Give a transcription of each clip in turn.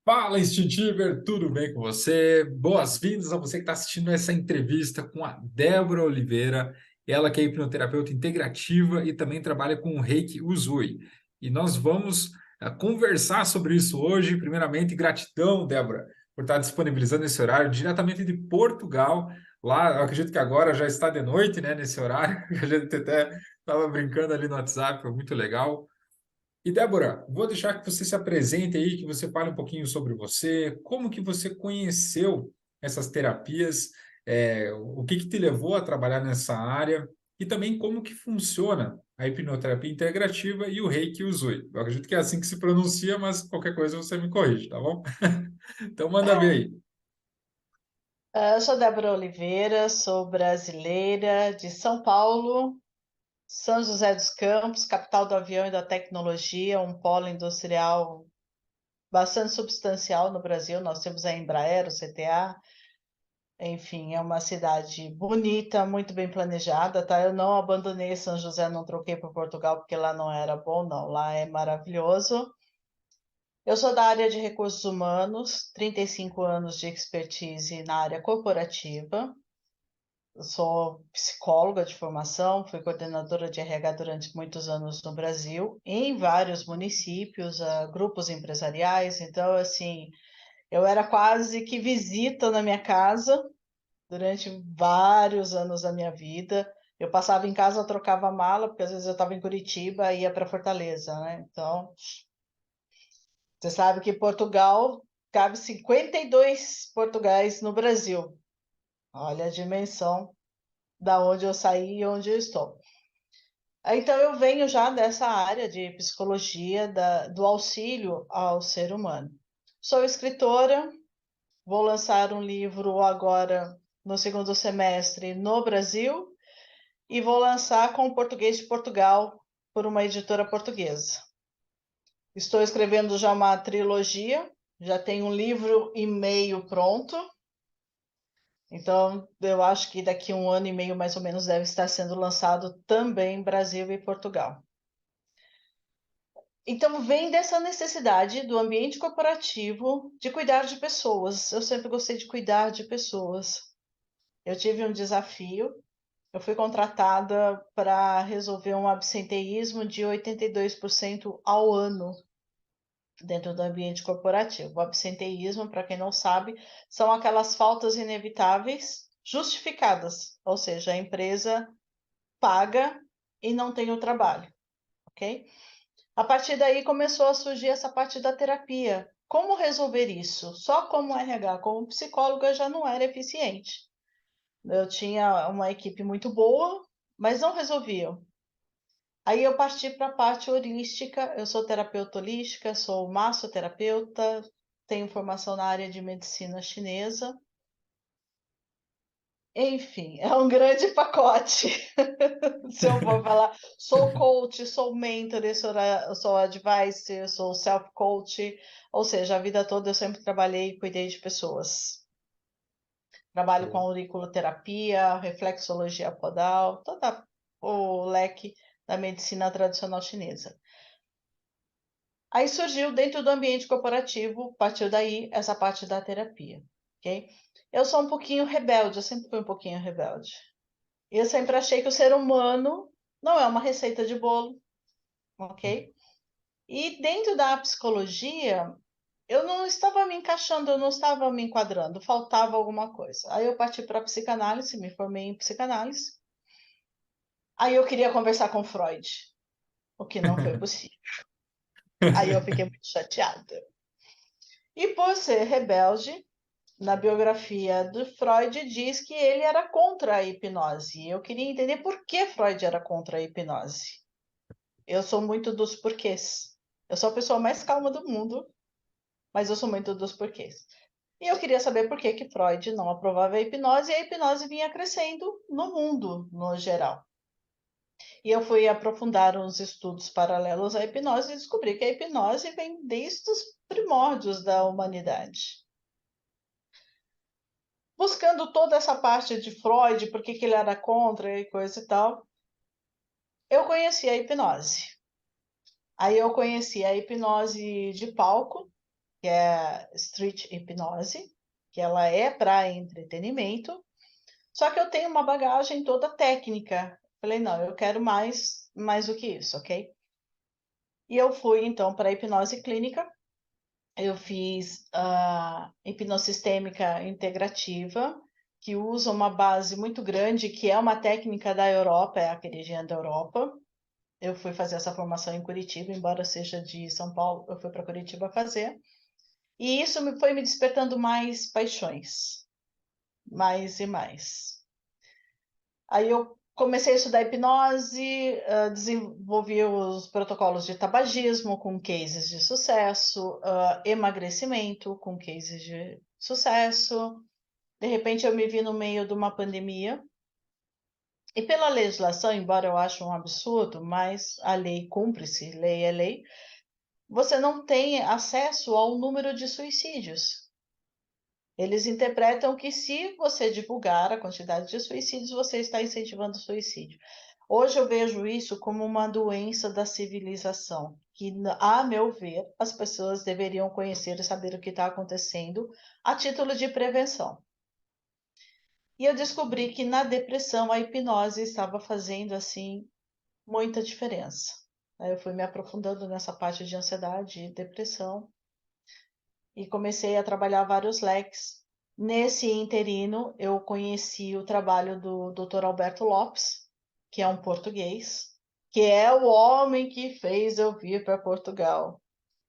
Fala, Instintiver, tudo bem com você? Boas-vindas a você que está assistindo essa entrevista com a Débora Oliveira, ela que é hipnoterapeuta integrativa e também trabalha com o Reiki Usui. E nós vamos conversar sobre isso hoje. Primeiramente, gratidão, Débora, por estar disponibilizando esse horário diretamente de Portugal. Lá, eu acredito que agora já está de noite, né, nesse horário, que a gente até estava brincando ali no WhatsApp, foi muito legal. E Débora, vou deixar que você se apresente aí, que você fale um pouquinho sobre você, como que você conheceu essas terapias, o que que te levou a trabalhar nessa área e também como que funciona a hipnoterapia integrativa e o Reiki Usui. Eu acredito que é assim que se pronuncia, mas qualquer coisa você me corrige, tá bom? Então manda ver É, aí. eu sou Débora Oliveira, sou brasileira de São Paulo, São José dos Campos, capital do avião e da tecnologia, um polo industrial bastante substancial no Brasil. Nós temos a Embraer, o CTA, enfim, é uma cidade bonita, muito bem planejada, tá? Eu não abandonei São José, não troquei para Portugal porque lá não era bom, não. Lá é maravilhoso. Eu sou da área de recursos humanos, 35 anos de expertise na área corporativa. Eu sou psicóloga de formação, fui coordenadora de RH durante muitos anos no Brasil, em vários municípios, grupos empresariais. Então, assim, eu era quase que visita na minha casa durante vários anos da minha vida. Eu passava em casa, trocava mala, porque às vezes eu estava em Curitiba e ia para Fortaleza, né? Então, você sabe que Portugal cabe 52 Portugais no Brasil. Olha a dimensão da onde eu saí e onde eu estou. Então, eu venho já dessa área de psicologia, do auxílio ao ser humano. Sou escritora, vou lançar um livro agora no segundo semestre no Brasil e vou lançar com o português de Portugal por uma editora portuguesa. Estou escrevendo já uma trilogia, já tenho um livro e meio pronto. Então, eu acho que daqui a um ano e meio, mais ou menos, deve estar sendo lançado também em Brasil e Portugal. Então, vem dessa necessidade do ambiente corporativo de cuidar de pessoas. Eu sempre gostei de cuidar de pessoas. Eu tive um desafio. Eu fui contratada para resolver um absenteísmo de 82% ao ano dentro do ambiente corporativo. O absenteísmo, para quem não sabe, são aquelas faltas inevitáveis justificadas, ou seja, a empresa paga e não tem o trabalho, ok? A partir daí começou a surgir essa parte da terapia. Como resolver isso? Só como RH, como psicóloga, já não era eficiente. Eu tinha uma equipe muito boa, mas não resolviam. Aí eu parti para a parte holística. Eu sou terapeuta holística, sou massoterapeuta, tenho formação na área de medicina chinesa. Enfim, é um grande pacote. Se eu for falar, sou coach, sou mentor, sou advisor, sou self-coach, ou seja, a vida toda eu sempre trabalhei e cuidei de pessoas. Trabalho com Show. auriculoterapia, reflexologia podal, todo o leque da medicina tradicional chinesa. Aí surgiu dentro do ambiente corporativo, partiu daí essa parte da terapia, ok? Eu sou um pouquinho rebelde, eu sempre fui um pouquinho rebelde. Eu sempre achei que o ser humano não é uma receita de bolo, ok? E dentro da psicologia, eu não estava me encaixando, eu não estava me enquadrando, faltava alguma coisa. Aí eu parti para a psicanálise, me formei em psicanálise. Aí eu queria conversar com Freud, o que não foi possível. Aí eu fiquei muito chateada. E por ser rebelde, na biografia do Freud diz que ele era contra a hipnose. Eu queria entender por que Freud era contra a hipnose. Eu sou muito dos porquês. Eu sou a pessoa mais calma do mundo, mas eu sou muito dos porquês. E eu queria saber por que que Freud não aprovava a hipnose e a hipnose vinha crescendo no mundo, no geral. E eu fui aprofundar uns estudos paralelos à hipnose e descobri que a hipnose vem desde os primórdios da humanidade. Buscando toda essa parte de Freud, por que que ele era contra e coisa e tal, eu conheci a hipnose. Aí eu conheci a hipnose de palco, que é street hipnose, que ela é para entretenimento, só que eu tenho uma bagagem toda técnica. Falei, não, eu quero mais do que isso, ok? E eu fui, então, para a hipnose clínica. Eu fiz a hipnossistêmica integrativa, que usa uma base muito grande, que é uma técnica da Europa, é a queridinha da Europa. Eu fui fazer essa formação em Curitiba, embora seja de São Paulo, eu fui para Curitiba fazer. E isso foi me despertando mais paixões, mais e mais. Aí eu comecei a estudar hipnose, desenvolvi os protocolos de tabagismo com cases de sucesso, emagrecimento com cases de sucesso. De repente eu me vi no meio de uma pandemia. E pela legislação, embora eu ache um absurdo, mas a lei cumpre-se, lei é lei, você não tem acesso ao número de suicídios. Eles interpretam que se você divulgar a quantidade de suicídios, você está incentivando o suicídio. Hoje eu vejo isso como uma doença da civilização, que, a meu ver, as pessoas deveriam conhecer e saber o que está acontecendo a título de prevenção. E eu descobri que na depressão a hipnose estava fazendo assim muita diferença. Aí eu fui me aprofundando nessa parte de ansiedade e depressão e comecei a trabalhar vários leques. Nesse interino, eu conheci o trabalho do Dr. Alberto Lopes, que é um português, que é o homem que fez eu vir para Portugal.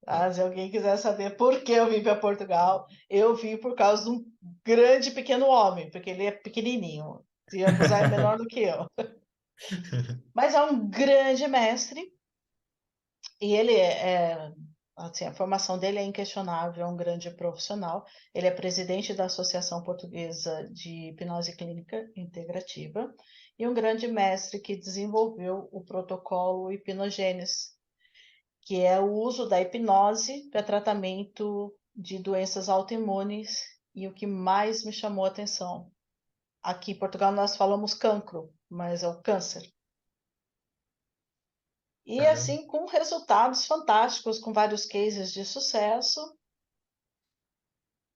Ah, se alguém quiser saber por que eu vim para Portugal, eu vim por causa de um grande pequeno homem, porque ele é pequenininho. Se abusar é menor do que eu. Mas é um grande mestre e ele assim, a formação dele é inquestionável, é um grande profissional. Ele é presidente da Associação Portuguesa de Hipnose Clínica Integrativa e um grande mestre que desenvolveu o protocolo Hipnogênese, que é o uso da hipnose para tratamento de doenças autoimunes. E o que mais me chamou a atenção, aqui em Portugal nós falamos cancro, mas é o câncer. E Caramba. assim, com resultados fantásticos, com vários cases de sucesso.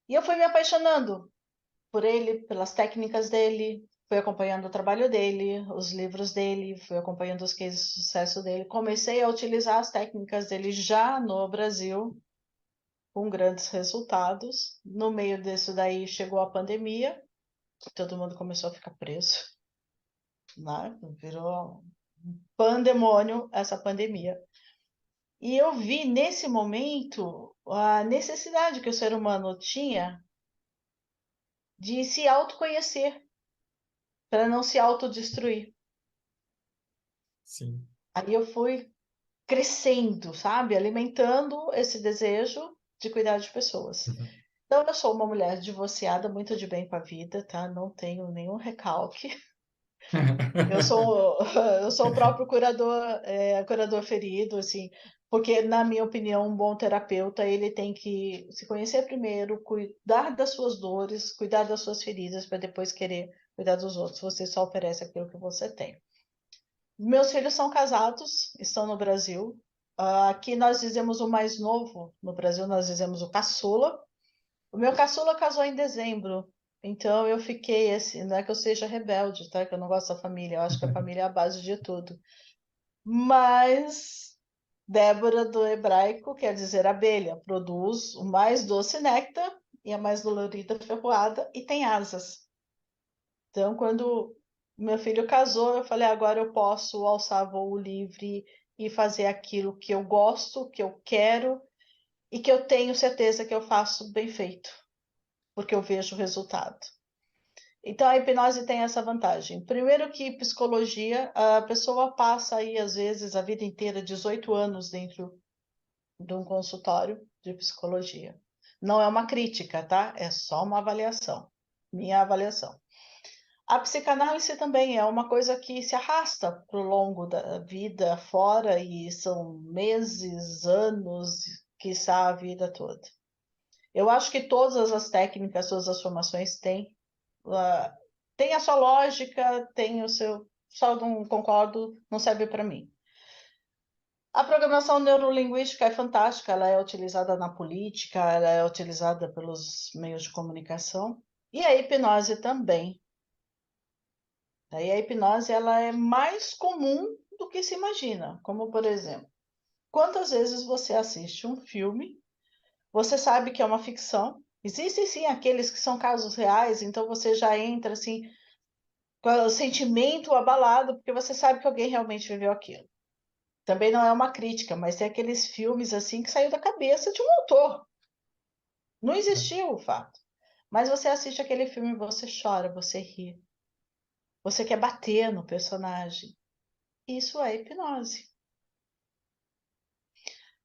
E eu fui me apaixonando por ele, pelas técnicas dele, fui acompanhando o trabalho dele, os livros dele, fui acompanhando os cases de sucesso dele. Comecei a utilizar as técnicas dele já no Brasil, com grandes resultados. No meio disso daí chegou a pandemia, todo mundo começou a ficar preso, né? Virou um pandemônio essa pandemia. E eu vi nesse momento a necessidade que o ser humano tinha de se autoconhecer, para não se autodestruir. Sim. Aí eu fui crescendo, sabe? Alimentando esse desejo de cuidar de pessoas. Uhum. Então, eu sou uma mulher divorciada, muito de bem com a vida, tá? Não tenho nenhum recalque. Eu sou o próprio curador, curador ferido, assim, porque, na minha opinião, um bom terapeuta, ele tem que se conhecer primeiro, cuidar das suas dores, cuidar das suas feridas, para depois querer cuidar dos outros. Você só oferece aquilo que você tem. Meus filhos são casados, estão no Brasil. Aqui nós dizemos o mais novo, no Brasil nós dizemos o caçula. O meu caçula casou em dezembro, então eu fiquei assim, não é que eu seja rebelde, tá? Que eu não gosto da família, eu acho que a família é a base de tudo. Mas Débora do hebraico quer dizer abelha, produz o mais doce néctar e a mais dolorida ferroada e tem asas. Então, quando meu filho casou, eu falei, agora eu posso alçar voo livre e fazer aquilo que eu gosto, que eu quero e que eu tenho certeza que eu faço bem feito, porque eu vejo o resultado. Então, a hipnose tem essa vantagem. Primeiro que psicologia, a pessoa passa aí, às vezes, a vida inteira, 18 anos dentro de um consultório de psicologia. Não é uma crítica, tá? É só uma avaliação. Minha avaliação. A psicanálise também é uma coisa que se arrasta para o longo da vida fora e são meses, anos, quiçá a vida toda. Eu acho que todas as técnicas, todas as formações têm a sua lógica, tem o seu. Só não concordo, não serve para mim. A programação neurolinguística é fantástica, ela é utilizada na política, ela é utilizada pelos meios de comunicação, e a hipnose também. Aí a hipnose ela é mais comum do que se imagina, como por exemplo, quantas vezes você assiste um filme, você sabe que é uma ficção, existem sim aqueles que são casos reais, então você já entra assim com o sentimento abalado, porque você sabe que alguém realmente viveu aquilo. Também não é uma crítica, mas tem aqueles filmes assim que saiu da cabeça de um autor. Não existiu o fato. Mas você assiste aquele filme, você chora, você ri, você quer bater no personagem. Isso é hipnose.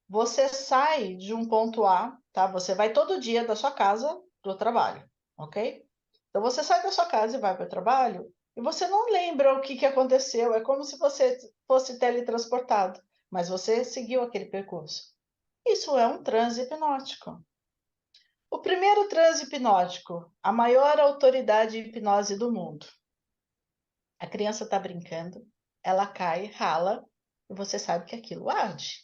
Você sai de um ponto A, tá? Você vai todo dia da sua casa para o trabalho, ok? Então você sai da sua casa e vai para o trabalho e você não lembra o que aconteceu. É como se você fosse teletransportado, mas você seguiu aquele percurso. Isso é um transe hipnótico. O primeiro transe hipnótico, a maior autoridade em hipnose do mundo. A criança está brincando, ela cai, rala, e você sabe que aquilo arde.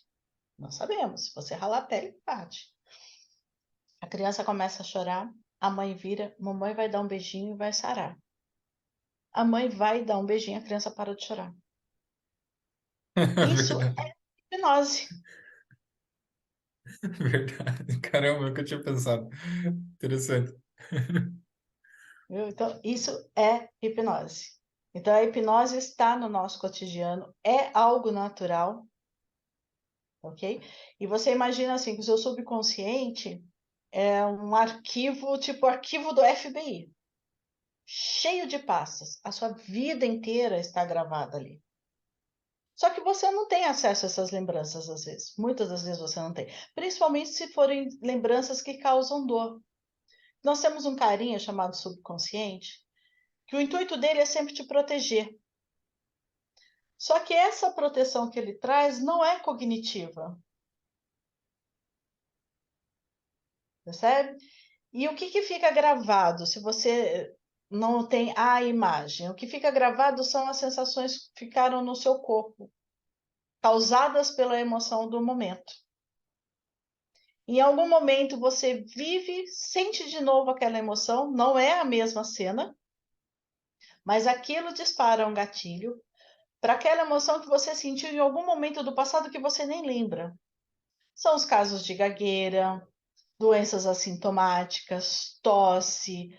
Nós sabemos, se você ralar a pele, arde. A criança começa a chorar, a mãe vira, mamãe vai dar um beijinho e vai sarar. A mãe vai dar um beijinho, a criança para de chorar. Isso Verdade, é hipnose. verdade. Caramba, nunca tinha pensado. Interessante. Viu? Então, isso é hipnose. Então, a hipnose está no nosso cotidiano, é algo natural, ok? E você imagina assim, que o seu subconsciente é um arquivo, tipo arquivo do FBI, cheio de pastas. A sua vida inteira está gravada ali. Só que você não tem acesso a essas lembranças às vezes. Muitas das vezes você não tem. Principalmente se forem lembranças que causam dor. Nós temos um carinha chamado subconsciente, que o intuito dele é sempre te proteger. Só que essa proteção que ele traz não é cognitiva, percebe? E o que fica gravado se você não tem a imagem? O que fica gravado são as sensações que ficaram no seu corpo, causadas pela emoção do momento. Em algum momento você vive, sente de novo aquela emoção, não é a mesma cena, mas aquilo dispara um gatilho para aquela emoção que você sentiu em algum momento do passado que você nem lembra. São os casos de gagueira, doenças assintomáticas, tosse,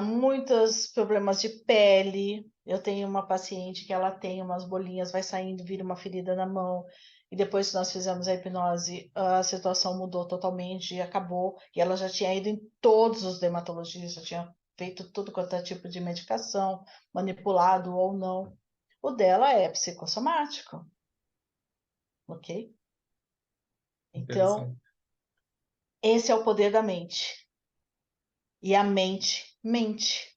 muitos problemas de pele. Eu tenho uma paciente que ela tem umas bolinhas, vai saindo, vira uma ferida na mão. E depois que nós fizemos a hipnose, a situação mudou totalmente e acabou. E ela já tinha ido em todos os dermatologistas, já tinha feito tudo quanto é tipo de medicação, manipulado ou não. O dela é psicossomático, ok? Então, Interessante. esse é o poder da mente. E a mente mente.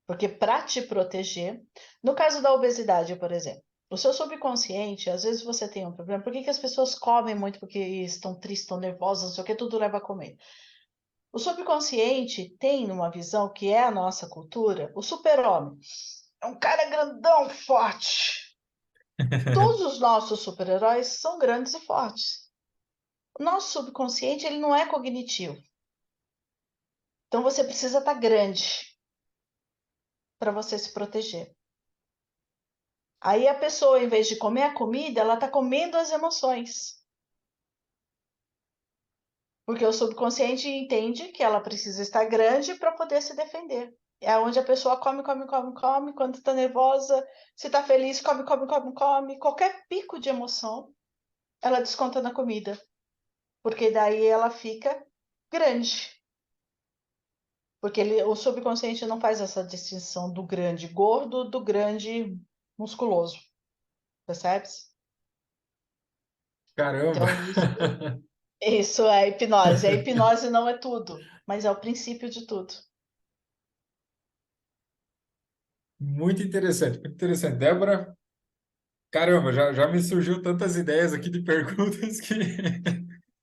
Porque para te proteger, no caso da obesidade, por exemplo, o seu subconsciente, às vezes você tem um problema. Por que as pessoas comem muito? Porque estão tristes, estão nervosas, não sei o que, tudo leva a comer. O subconsciente tem uma visão que é a nossa cultura, o super-homem. É um cara grandão, forte. Todos os nossos super-heróis são grandes e fortes. O nosso subconsciente, ele não é cognitivo. Então você precisa estar grande para você se proteger. Aí a pessoa, em vez de comer a comida, ela está comendo as emoções. Porque o subconsciente entende que ela precisa estar grande para poder se defender. É onde a pessoa come, come, come, come, quando está nervosa, se está feliz, come, come, come, come. Qualquer pico de emoção, ela desconta na comida. Porque daí ela fica grande. Porque o subconsciente não faz essa distinção do grande gordo do grande musculoso. Percebe? Caramba! Então, isso é hipnose. A hipnose não é tudo, mas é o princípio de tudo. Muito interessante, muito interessante. Débora, caramba, já me surgiu tantas ideias aqui de perguntas que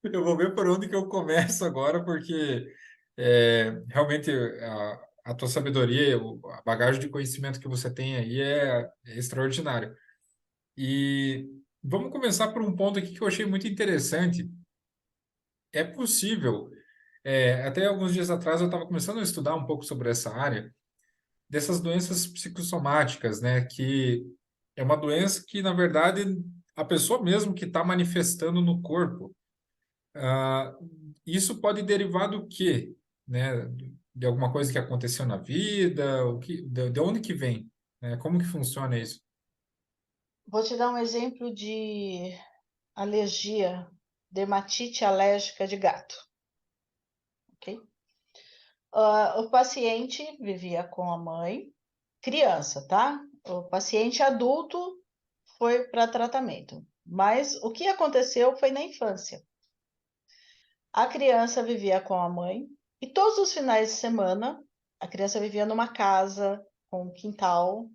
eu vou ver por onde que eu começo agora, porque realmente a tua sabedoria, a bagagem de conhecimento que você tem aí é extraordinário. E vamos começar por um ponto aqui que eu achei muito interessante. É possível, até alguns dias atrás eu estava começando a estudar um pouco sobre essa área, dessas doenças psicossomáticas, né? Que é uma doença que, na verdade, a pessoa mesmo que está manifestando no corpo. Ah, isso pode derivar do quê? Né? De alguma coisa que aconteceu na vida? De onde que vem? Né? Como que funciona isso? Vou te dar um exemplo de alergia, dermatite alérgica de gato, ok? O paciente vivia com a mãe, criança, tá? O paciente adulto foi para tratamento, mas o que aconteceu foi na infância. A criança vivia com a mãe e todos os finais de semana a criança vivia numa casa com um quintal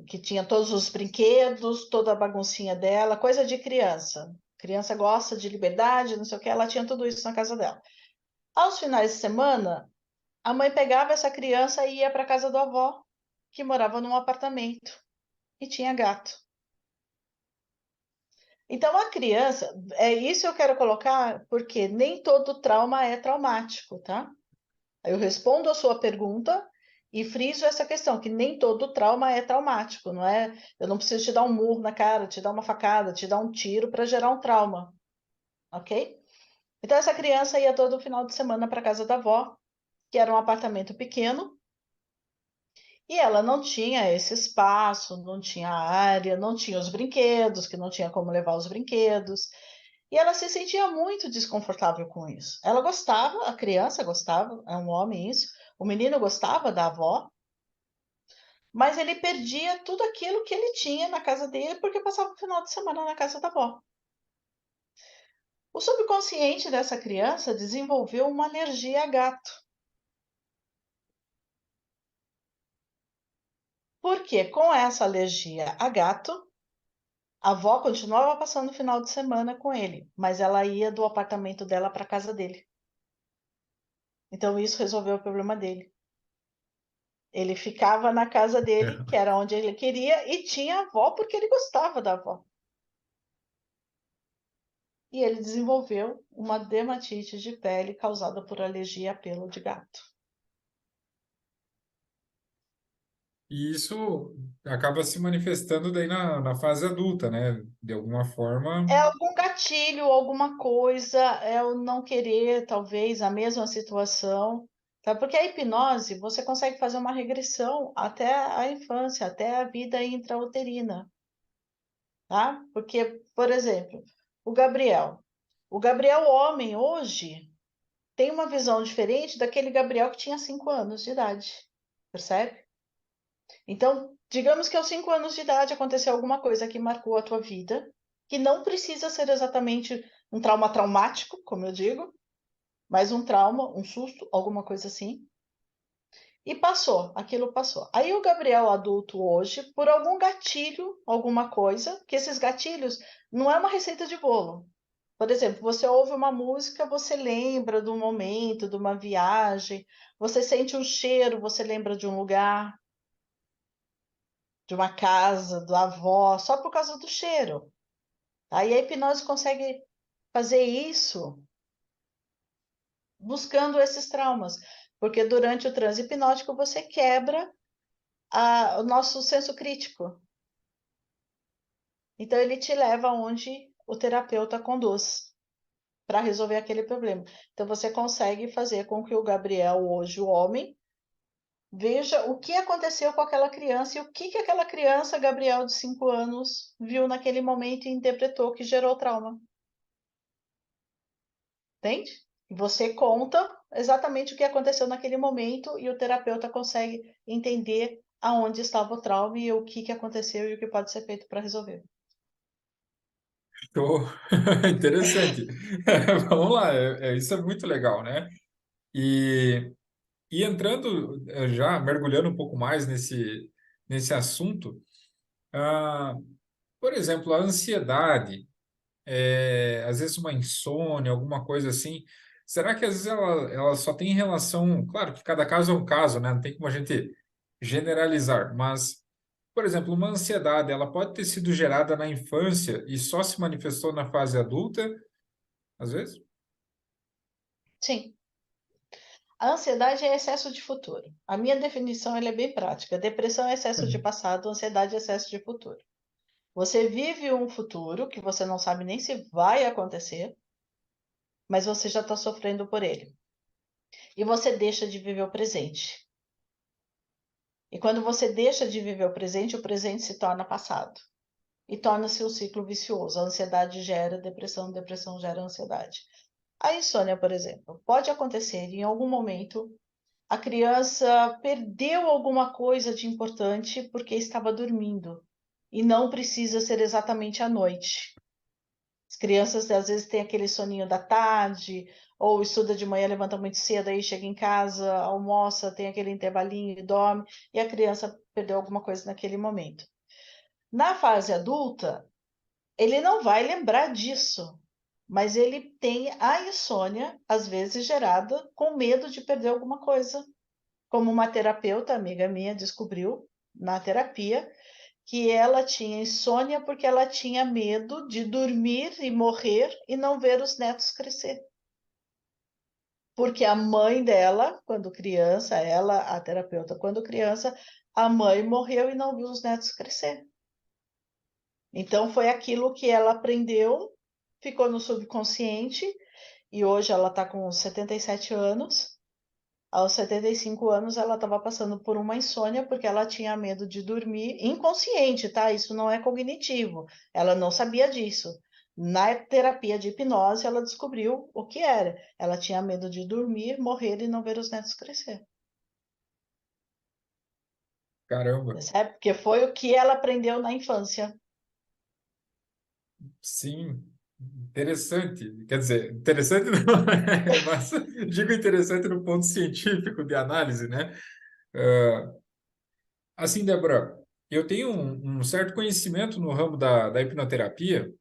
que tinha todos os brinquedos, toda a baguncinha dela, coisa de criança. Criança gosta de liberdade, não sei o que, ela tinha tudo isso na casa dela. Aos finais de semana, a mãe pegava essa criança e ia para a casa da avó, que morava num apartamento e tinha gato. Então a criança, é isso que eu quero colocar, porque nem todo trauma é traumático, tá? Eu respondo a sua pergunta e friso essa questão, que nem todo trauma é traumático, não é? Eu não preciso te dar um murro na cara, te dar uma facada, te dar um tiro para gerar um trauma, ok? Então essa criança ia todo final de semana para casa da avó, que era um apartamento pequeno, e ela não tinha esse espaço, não tinha área, não tinha os brinquedos, que não tinha como levar os brinquedos. E ela se sentia muito desconfortável com isso. Ela gostava, a criança gostava, é um homem isso, o menino gostava da avó, mas ele perdia tudo aquilo que ele tinha na casa dele porque passava o final de semana na casa da avó. O subconsciente dessa criança desenvolveu uma alergia a gato. Porque com essa alergia a gato, a avó continuava passando o final de semana com ele, mas ela ia do apartamento dela para a casa dele. Então isso resolveu o problema dele. Ele ficava na casa dele, que era onde ele queria, e tinha a avó porque ele gostava da avó. E ele desenvolveu uma dermatite de pele causada por alergia a pelo de gato. E isso acaba se manifestando daí na fase adulta, né? De alguma forma. É algum gatilho, alguma coisa, é o não querer, talvez, a mesma situação, tá? Porque a hipnose, você consegue fazer uma regressão até a infância, até a vida intrauterina, tá? Porque, por exemplo, o Gabriel homem hoje tem uma visão diferente daquele Gabriel que tinha 5 anos de idade, percebe? Então, digamos que aos 5 anos de idade aconteceu alguma coisa que marcou a tua vida, que não precisa ser exatamente um trauma traumático, como eu digo, mas um trauma, um susto, alguma coisa assim. E passou, aquilo passou. Aí o Gabriel adulto hoje, por algum gatilho, alguma coisa, que esses gatilhos não é uma receita de bolo. Por exemplo, você ouve uma música, você lembra de um momento, de uma viagem, você sente um cheiro, você lembra de um lugar, de uma casa, da avó, só por causa do cheiro. Aí a hipnose consegue fazer isso buscando esses traumas, porque durante o transe hipnótico você quebra o nosso senso crítico. Então ele te leva onde o terapeuta conduz para resolver aquele problema. Então você consegue fazer com que o Gabriel, hoje o homem, veja o que aconteceu com aquela criança e o que aquela criança, Gabriel, de 5 anos, viu naquele momento e interpretou que gerou trauma. Entende? E você conta exatamente o que aconteceu naquele momento e o terapeuta consegue entender aonde estava o trauma e o que aconteceu e o que pode ser feito para resolver. Tô... Interessante. Vamos lá, isso é muito legal, né? E, e entrando, já mergulhando um pouco mais nesse assunto, ah, por exemplo, a ansiedade, às vezes uma insônia, alguma coisa assim, será que às vezes ela só tem relação, claro que cada caso é um caso, né? Não tem como a gente generalizar, mas Por exemplo, uma ansiedade, ela pode ter sido gerada na infância e só se manifestou na fase adulta, às vezes? Sim. A ansiedade é excesso de futuro. A minha definição ela é bem prática. Depressão é excesso de passado, ansiedade é excesso de futuro. Você vive um futuro que você não sabe nem se vai acontecer, mas você já está sofrendo por ele. E você deixa de viver o presente. E quando você deixa de viver o presente se torna passado. E torna-se um ciclo vicioso. A ansiedade gera depressão, depressão gera ansiedade. A insônia, por exemplo, pode acontecer em algum momento a criança perdeu alguma coisa de importante porque estava dormindo. E não precisa ser exatamente à noite. As crianças às vezes têm aquele soninho da tarde, ou estuda de manhã, levanta muito cedo, aí chega em casa, almoça, tem aquele intervalinho e dorme, e a criança perdeu alguma coisa naquele momento. Na fase adulta, ele não vai lembrar disso, mas ele tem a insônia, às vezes gerada com medo de perder alguma coisa. Como uma terapeuta, amiga minha, descobriu na terapia que ela tinha insônia porque ela tinha medo de dormir e morrer e não ver os netos crescer. Porque a mãe dela, quando criança, ela, a terapeuta, quando criança, a mãe morreu e não viu os netos crescer. Então foi aquilo que ela aprendeu, ficou no subconsciente e hoje ela está com 77 anos. Aos 75 anos, ela estava passando por uma insônia porque ela tinha medo de dormir, inconsciente, tá? Isso não é cognitivo. Ela não sabia disso. Na terapia de hipnose, ela descobriu o que era. Ela tinha medo de dormir, morrer e não ver os netos crescer. Caramba, Percebe? Porque foi o que ela aprendeu na infância. sim, interessante. Quer dizer, interessante não, mas digo interessante no ponto científico de análise, né? Ah, assim, Débora, eu tenho um certo conhecimento no ramo da hipnoterapia.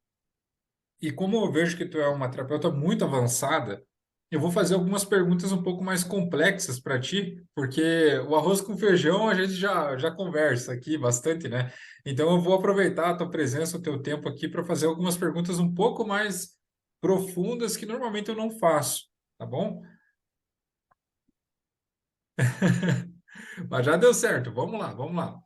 E como eu vejo que tu é uma terapeuta muito avançada, eu vou fazer algumas perguntas um pouco mais complexas para ti, porque o arroz com feijão a gente já conversa aqui bastante, né? Então eu vou aproveitar a tua presença, o teu tempo aqui para fazer algumas perguntas um pouco mais profundas que normalmente eu não faço, tá bom? Mas já deu certo, vamos lá, vamos lá.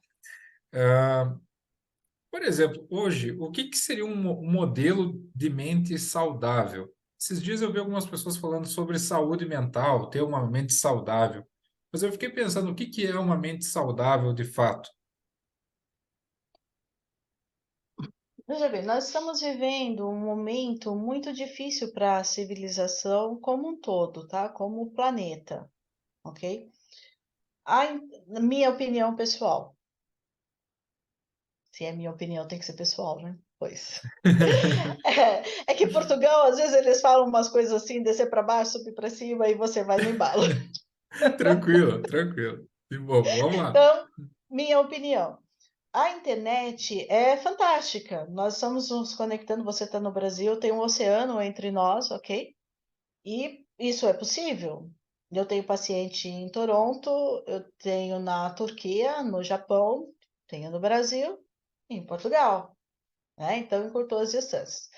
Por exemplo, hoje, o que que seria um modelo de mente saudável? Esses dias eu vi algumas pessoas falando sobre saúde mental, ter uma mente saudável. Mas eu fiquei pensando, o que que é uma mente saudável de fato? Veja bem, nós estamos vivendo um momento muito difícil para a civilização como um todo, tá? Como o planeta, ok? Na minha opinião pessoal, se é minha opinião, tem que ser pessoal, né? Pois. É que Portugal, às vezes, eles falam umas coisas assim, descer para baixo, subir para cima, e você vai no embalo. Tranquilo, tranquilo. De boa, vamos lá. Então, minha opinião. A internet é fantástica. Nós estamos nos conectando, você está no Brasil, tem um oceano entre nós, ok? E isso é possível. Eu tenho paciente em Toronto, eu tenho na Turquia, no Japão, tenho no Brasil e em Portugal, né? Então, encurtou as distâncias.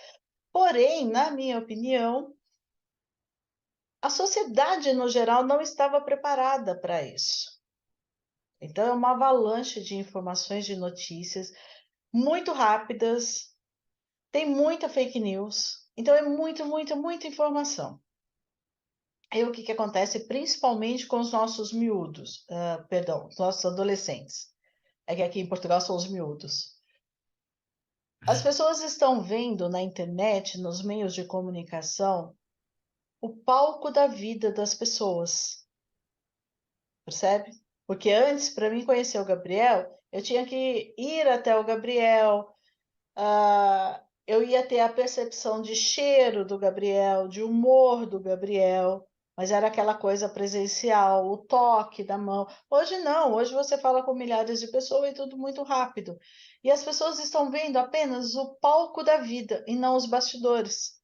Porém, na minha opinião, a sociedade no geral não estava preparada para isso. Então, é uma avalanche de informações, de notícias muito rápidas, tem muita fake news, então é muita informação. Aí o que que acontece, principalmente com os nossos miúdos, perdão, os nossos adolescentes, é que aqui em Portugal são os miúdos. As pessoas estão vendo na internet, nos meios de comunicação, o palco da vida das pessoas. Percebe? Porque antes, para mim conhecer o Gabriel, eu tinha que ir até o Gabriel, eu ia ter a percepção de cheiro do Gabriel, de humor do Gabriel, mas era aquela coisa presencial, o toque da mão. Hoje não, hoje você fala com milhares de pessoas e tudo muito rápido. E as pessoas estão vendo apenas o palco da vida e não os bastidores.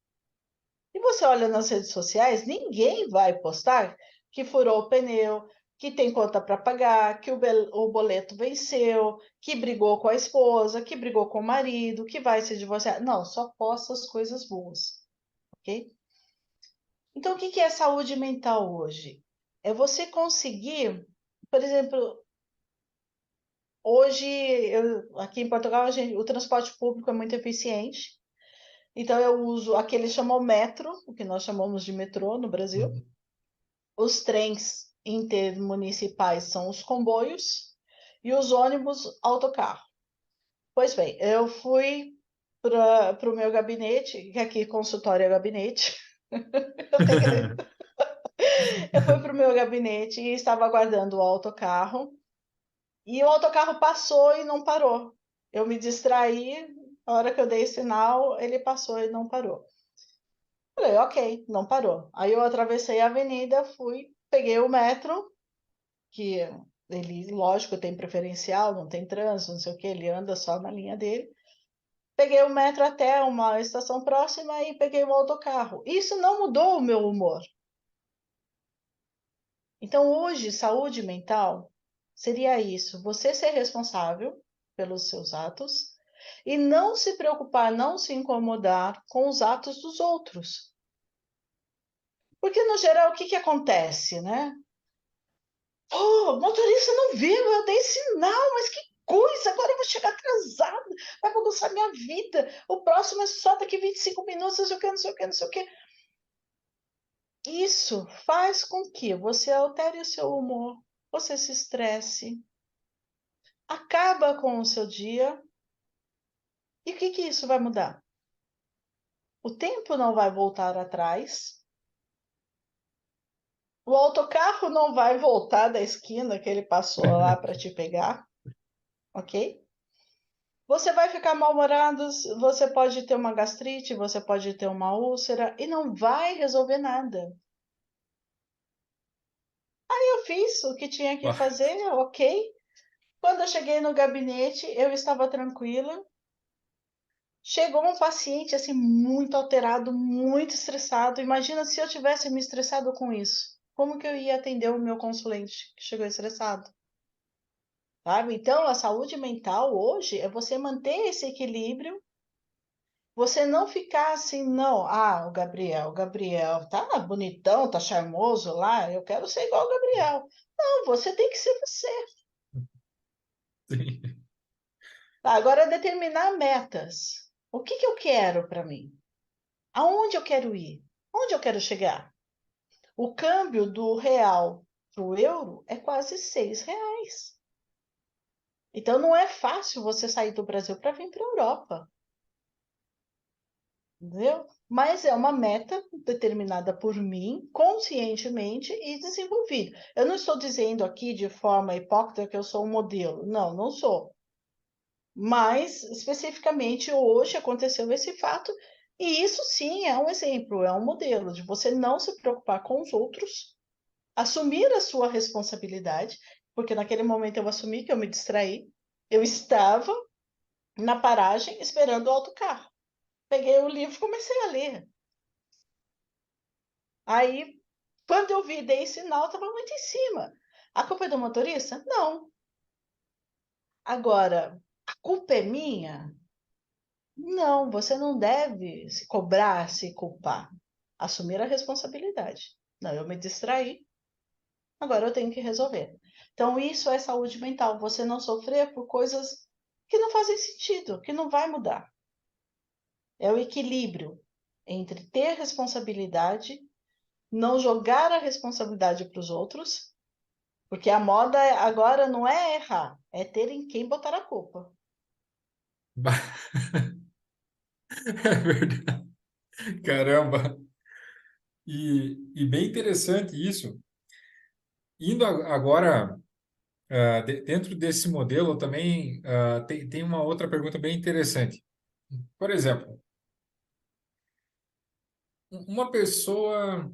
E você olha nas redes sociais, ninguém vai postar que furou o pneu, que tem conta para pagar, que o boleto venceu, que brigou com a esposa, que brigou com o marido, que vai se divorciar. Não, só posta as coisas boas, ok? Então, o que é saúde mental hoje? É você conseguir, por exemplo, hoje, aqui em Portugal, o transporte público é muito eficiente. Então, eu uso aquele chamam metro, o que nós chamamos de metrô no Brasil. Uhum. Os trens intermunicipais são os comboios e os ônibus autocarro. Pois bem, eu fui para o meu gabinete, que aqui consultório é gabinete. Eu fui para o meu gabinete e estava aguardando o autocarro. E o autocarro passou e não parou. Eu me distraí, na hora que eu dei sinal, ele passou e não parou. Falei, ok, não parou. Aí eu atravessei a avenida, fui, peguei o metro, que ele, lógico, tem preferencial, não tem trânsito, não sei o que, ele anda só na linha dele. Peguei o metro até uma estação próxima e peguei o autocarro. Isso não mudou o meu humor. Então, hoje, saúde mental seria isso: você ser responsável pelos seus atos e não se preocupar, não se incomodar com os atos dos outros. Porque, no geral, o que acontece, né? Pô, o motorista não viu, eu dei sinal, mas que coisa, agora eu vou chegar atrasado, vai bagunçar minha vida. O próximo é só daqui 25 minutos, não sei o que, não sei o que, não sei o que. Isso faz com que você altere o seu humor, você se estresse, acaba com o seu dia. E o que isso vai mudar? O tempo não vai voltar atrás, o autocarro não vai voltar da esquina que ele passou lá para te pegar, ok? Você vai ficar mal-humorado, você pode ter uma gastrite, você pode ter uma úlcera e não vai resolver nada. Eu fiz o que tinha que Uau. fazer, ok. Quando eu cheguei no gabinete, eu estava tranquila. Chegou um paciente assim muito alterado, muito estressado. Imagina se eu tivesse me estressado com isso. Como que eu ia atender o meu consulente que chegou estressado? Sabe? Então, a saúde mental hoje é você manter esse equilíbrio, você não ficar assim, não. Ah, o Gabriel tá bonitão, tá charmoso lá, eu quero ser igual o Gabriel. Não, você tem que ser você. Sim. Tá, agora, determinar metas. O que eu quero para mim? Aonde eu quero ir? Onde eu quero chegar? O câmbio do real para o euro é quase R$ 6. Então não é fácil você sair do Brasil para vir para a Europa, entendeu? Mas é uma meta determinada por mim, conscientemente e desenvolvida. Eu não estou dizendo aqui de forma hipócrita que eu sou um modelo. Não, não sou. Mas, especificamente, hoje aconteceu esse fato, e isso sim é um exemplo, é um modelo de você não se preocupar com os outros, assumir a sua responsabilidade, porque naquele momento eu assumi que eu me distraí, eu estava na paragem esperando o autocarro. Peguei o livro e comecei a ler. Aí, quando eu vi, dei sinal, estava muito em cima. A culpa é do motorista? Não. Agora, a culpa é minha? Não, você não deve se cobrar, se culpar. Assumir a responsabilidade. Não, eu me distraí, agora eu tenho que resolver. Então, isso é saúde mental. Você não sofrer por coisas que não fazem sentido, que não vai mudar. É o equilíbrio entre ter responsabilidade, não jogar a responsabilidade para os outros, porque a moda agora não é errar, é ter em quem botar a culpa. É verdade. Caramba. E bem interessante isso. Indo agora, dentro desse modelo também, tem uma outra pergunta bem interessante. Por exemplo, uma pessoa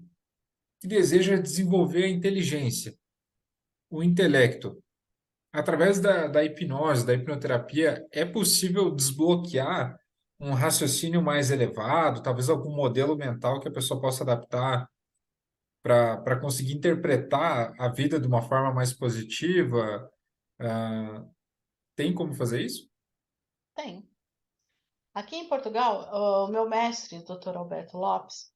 que deseja desenvolver a inteligência, o intelecto, através da hipnose, da hipnoterapia, é possível desbloquear um raciocínio mais elevado, talvez algum modelo mental que a pessoa possa adaptar para conseguir interpretar a vida de uma forma mais positiva? Ah, tem como fazer isso? Tem. Aqui em Portugal, o meu mestre, o Dr. Alberto Lopes,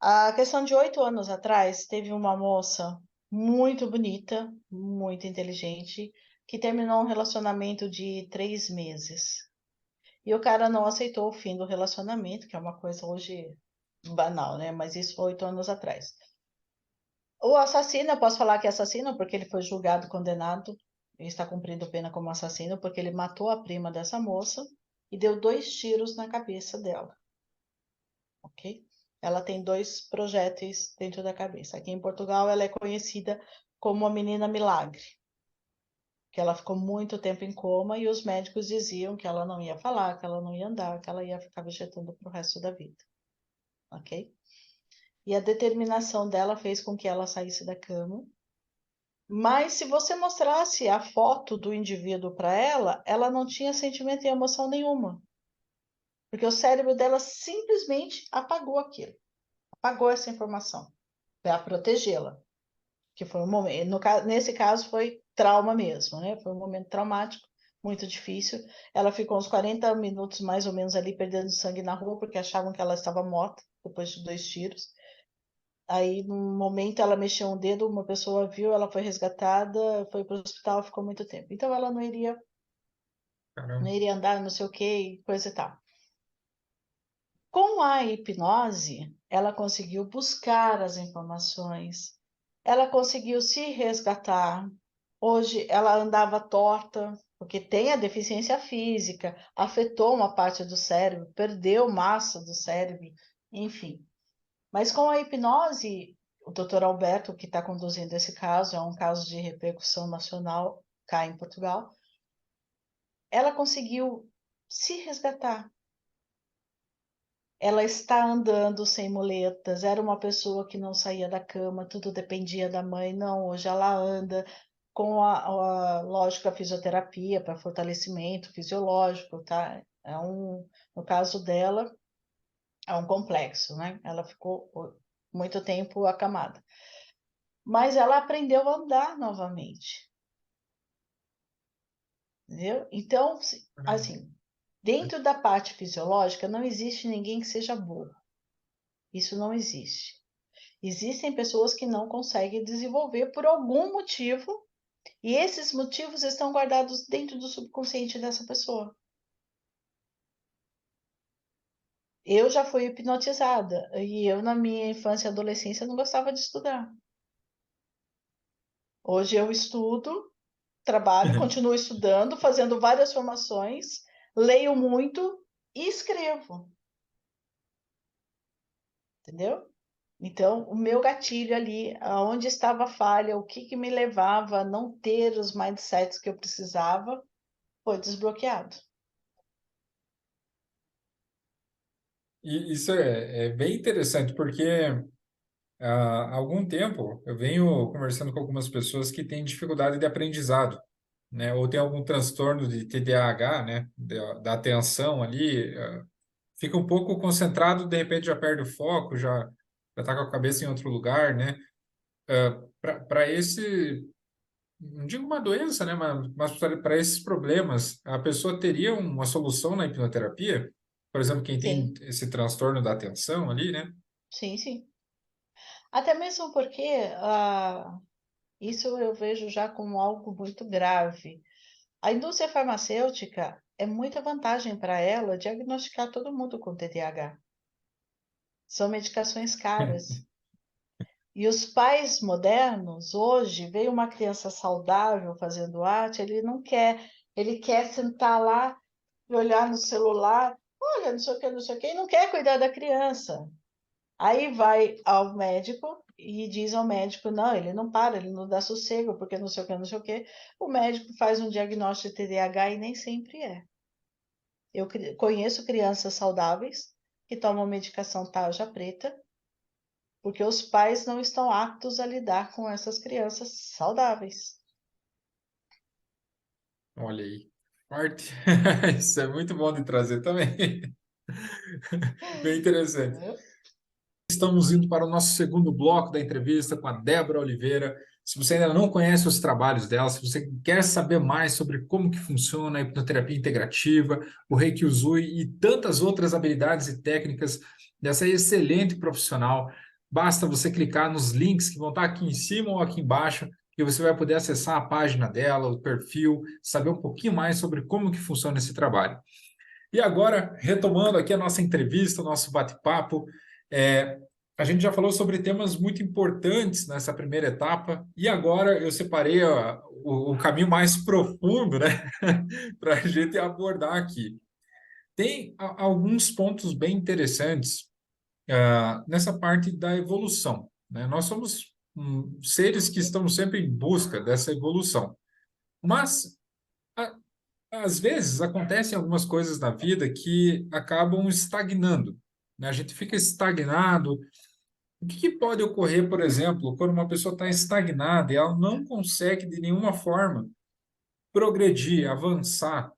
a questão de 8 anos atrás, teve uma moça muito bonita, muito inteligente, que terminou um relacionamento de 3 meses. E o cara não aceitou o fim do relacionamento, que é uma coisa hoje banal, né? Mas isso foi 8 anos atrás. O assassino, eu posso falar que é assassino porque ele foi julgado, condenado, e está cumprindo pena como assassino, porque ele matou a prima dessa moça e deu 2 tiros na cabeça dela, ok? Ela tem 2 projéteis dentro da cabeça. Aqui em Portugal, ela é conhecida como a Menina Milagre, que ela ficou muito tempo em coma e os médicos diziam que ela não ia falar, que ela não ia andar, que ela ia ficar vegetando para o resto da vida, ok? E a determinação dela fez com que ela saísse da cama. Mas se você mostrasse a foto do indivíduo para ela, ela não tinha sentimento e emoção nenhuma, porque o cérebro dela simplesmente apagou aquilo, apagou essa informação para protegê-la, que foi um momento, nesse caso foi trauma mesmo, né? Foi um momento traumático, muito difícil. Ela ficou uns 40 minutos mais ou menos ali perdendo sangue na rua porque achavam que ela estava morta depois de 2 tiros. Aí, num momento, ela mexeu um dedo, uma pessoa viu, ela foi resgatada, foi para o hospital, ficou muito tempo. Então, ela não Caramba. iria andar, não sei o que, coisa e tal. Com a hipnose, ela conseguiu buscar as informações, ela conseguiu se resgatar. Hoje, ela andava torta, porque tem a deficiência física, afetou uma parte do cérebro, perdeu massa do cérebro, enfim. Mas com a hipnose, o Dr. Alberto, que está conduzindo esse caso, é um caso de repercussão nacional cá em Portugal, ela conseguiu se resgatar. Ela está andando sem muletas, era uma pessoa que não saía da cama, tudo dependia da mãe. Não, hoje ela anda com lógico, a fisioterapia para fortalecimento fisiológico, tá? No caso dela, é um complexo, né? Ela ficou muito tempo acamada. Mas ela aprendeu a andar novamente, entendeu? Então, Caramba. assim, dentro da parte fisiológica, não existe ninguém que seja burro. Isso não existe. Existem pessoas que não conseguem desenvolver por algum motivo, e esses motivos estão guardados dentro do subconsciente dessa pessoa. Eu já fui hipnotizada, e eu, na minha infância e adolescência, não gostava de estudar. Hoje eu estudo, trabalho, continuo estudando, fazendo várias formações, leio muito e escrevo, entendeu? Então, o meu gatilho ali, aonde estava a falha, o que que me levava a não ter os mindsets que eu precisava, foi desbloqueado. E isso é bem interessante, porque há algum tempo eu venho conversando com algumas pessoas que têm dificuldade de aprendizado, né? Ou tem algum transtorno de TDAH, né? Da atenção ali, fica um pouco concentrado, de repente já perde o foco, já está com a cabeça em outro lugar, né? Para esse, não digo uma doença, né? Mas para esses problemas, a pessoa teria uma solução na hipnoterapia? Por exemplo, quem tem Sim, esse transtorno da atenção ali, né? sim, sim. Até mesmo porque isso eu vejo já como algo muito grave. A indústria farmacêutica é muita vantagem para ela diagnosticar todo mundo com TDAH. São medicações caras. E os pais modernos, hoje, vê uma criança saudável fazendo arte, ele quer sentar lá e olhar no celular, olha, não sei o que, não sei o que, e não quer cuidar da criança. Aí vai ao médico e diz ao médico, não, ele não para, ele não dá sossego, porque não sei o que, não sei o que. O médico faz um diagnóstico de TDAH e nem sempre é. Eu conheço crianças saudáveis que tomam medicação tarja preta, porque os pais não estão aptos a lidar com essas crianças saudáveis. Olha aí. Forte. Isso é muito bom de trazer também. Bem interessante. Entendeu? estamos indo para o nosso segundo bloco da entrevista com a Débora Oliveira. Se você ainda não conhece os trabalhos dela, se você quer saber mais sobre como que funciona a hipnoterapia integrativa, o Reiki Usui e tantas outras habilidades e técnicas dessa excelente profissional, basta você clicar nos links que vão estar aqui em cima ou aqui embaixo e você vai poder acessar a página dela, o perfil, saber um pouquinho mais sobre como que funciona esse trabalho. E agora, retomando aqui a nossa entrevista, o nosso bate-papo, é, a gente já falou sobre temas muito importantes nessa primeira etapa, e agora eu separei o caminho mais profundo, né, para a gente abordar aqui. Tem alguns pontos bem interessantes nessa parte da evolução, né? Nós somos seres que estão sempre em busca dessa evolução, mas às vezes acontecem algumas coisas na vida que acabam estagnando, né? A gente fica estagnado. O que pode ocorrer, por exemplo, quando uma pessoa está estagnada e ela não consegue de nenhuma forma progredir, avançar,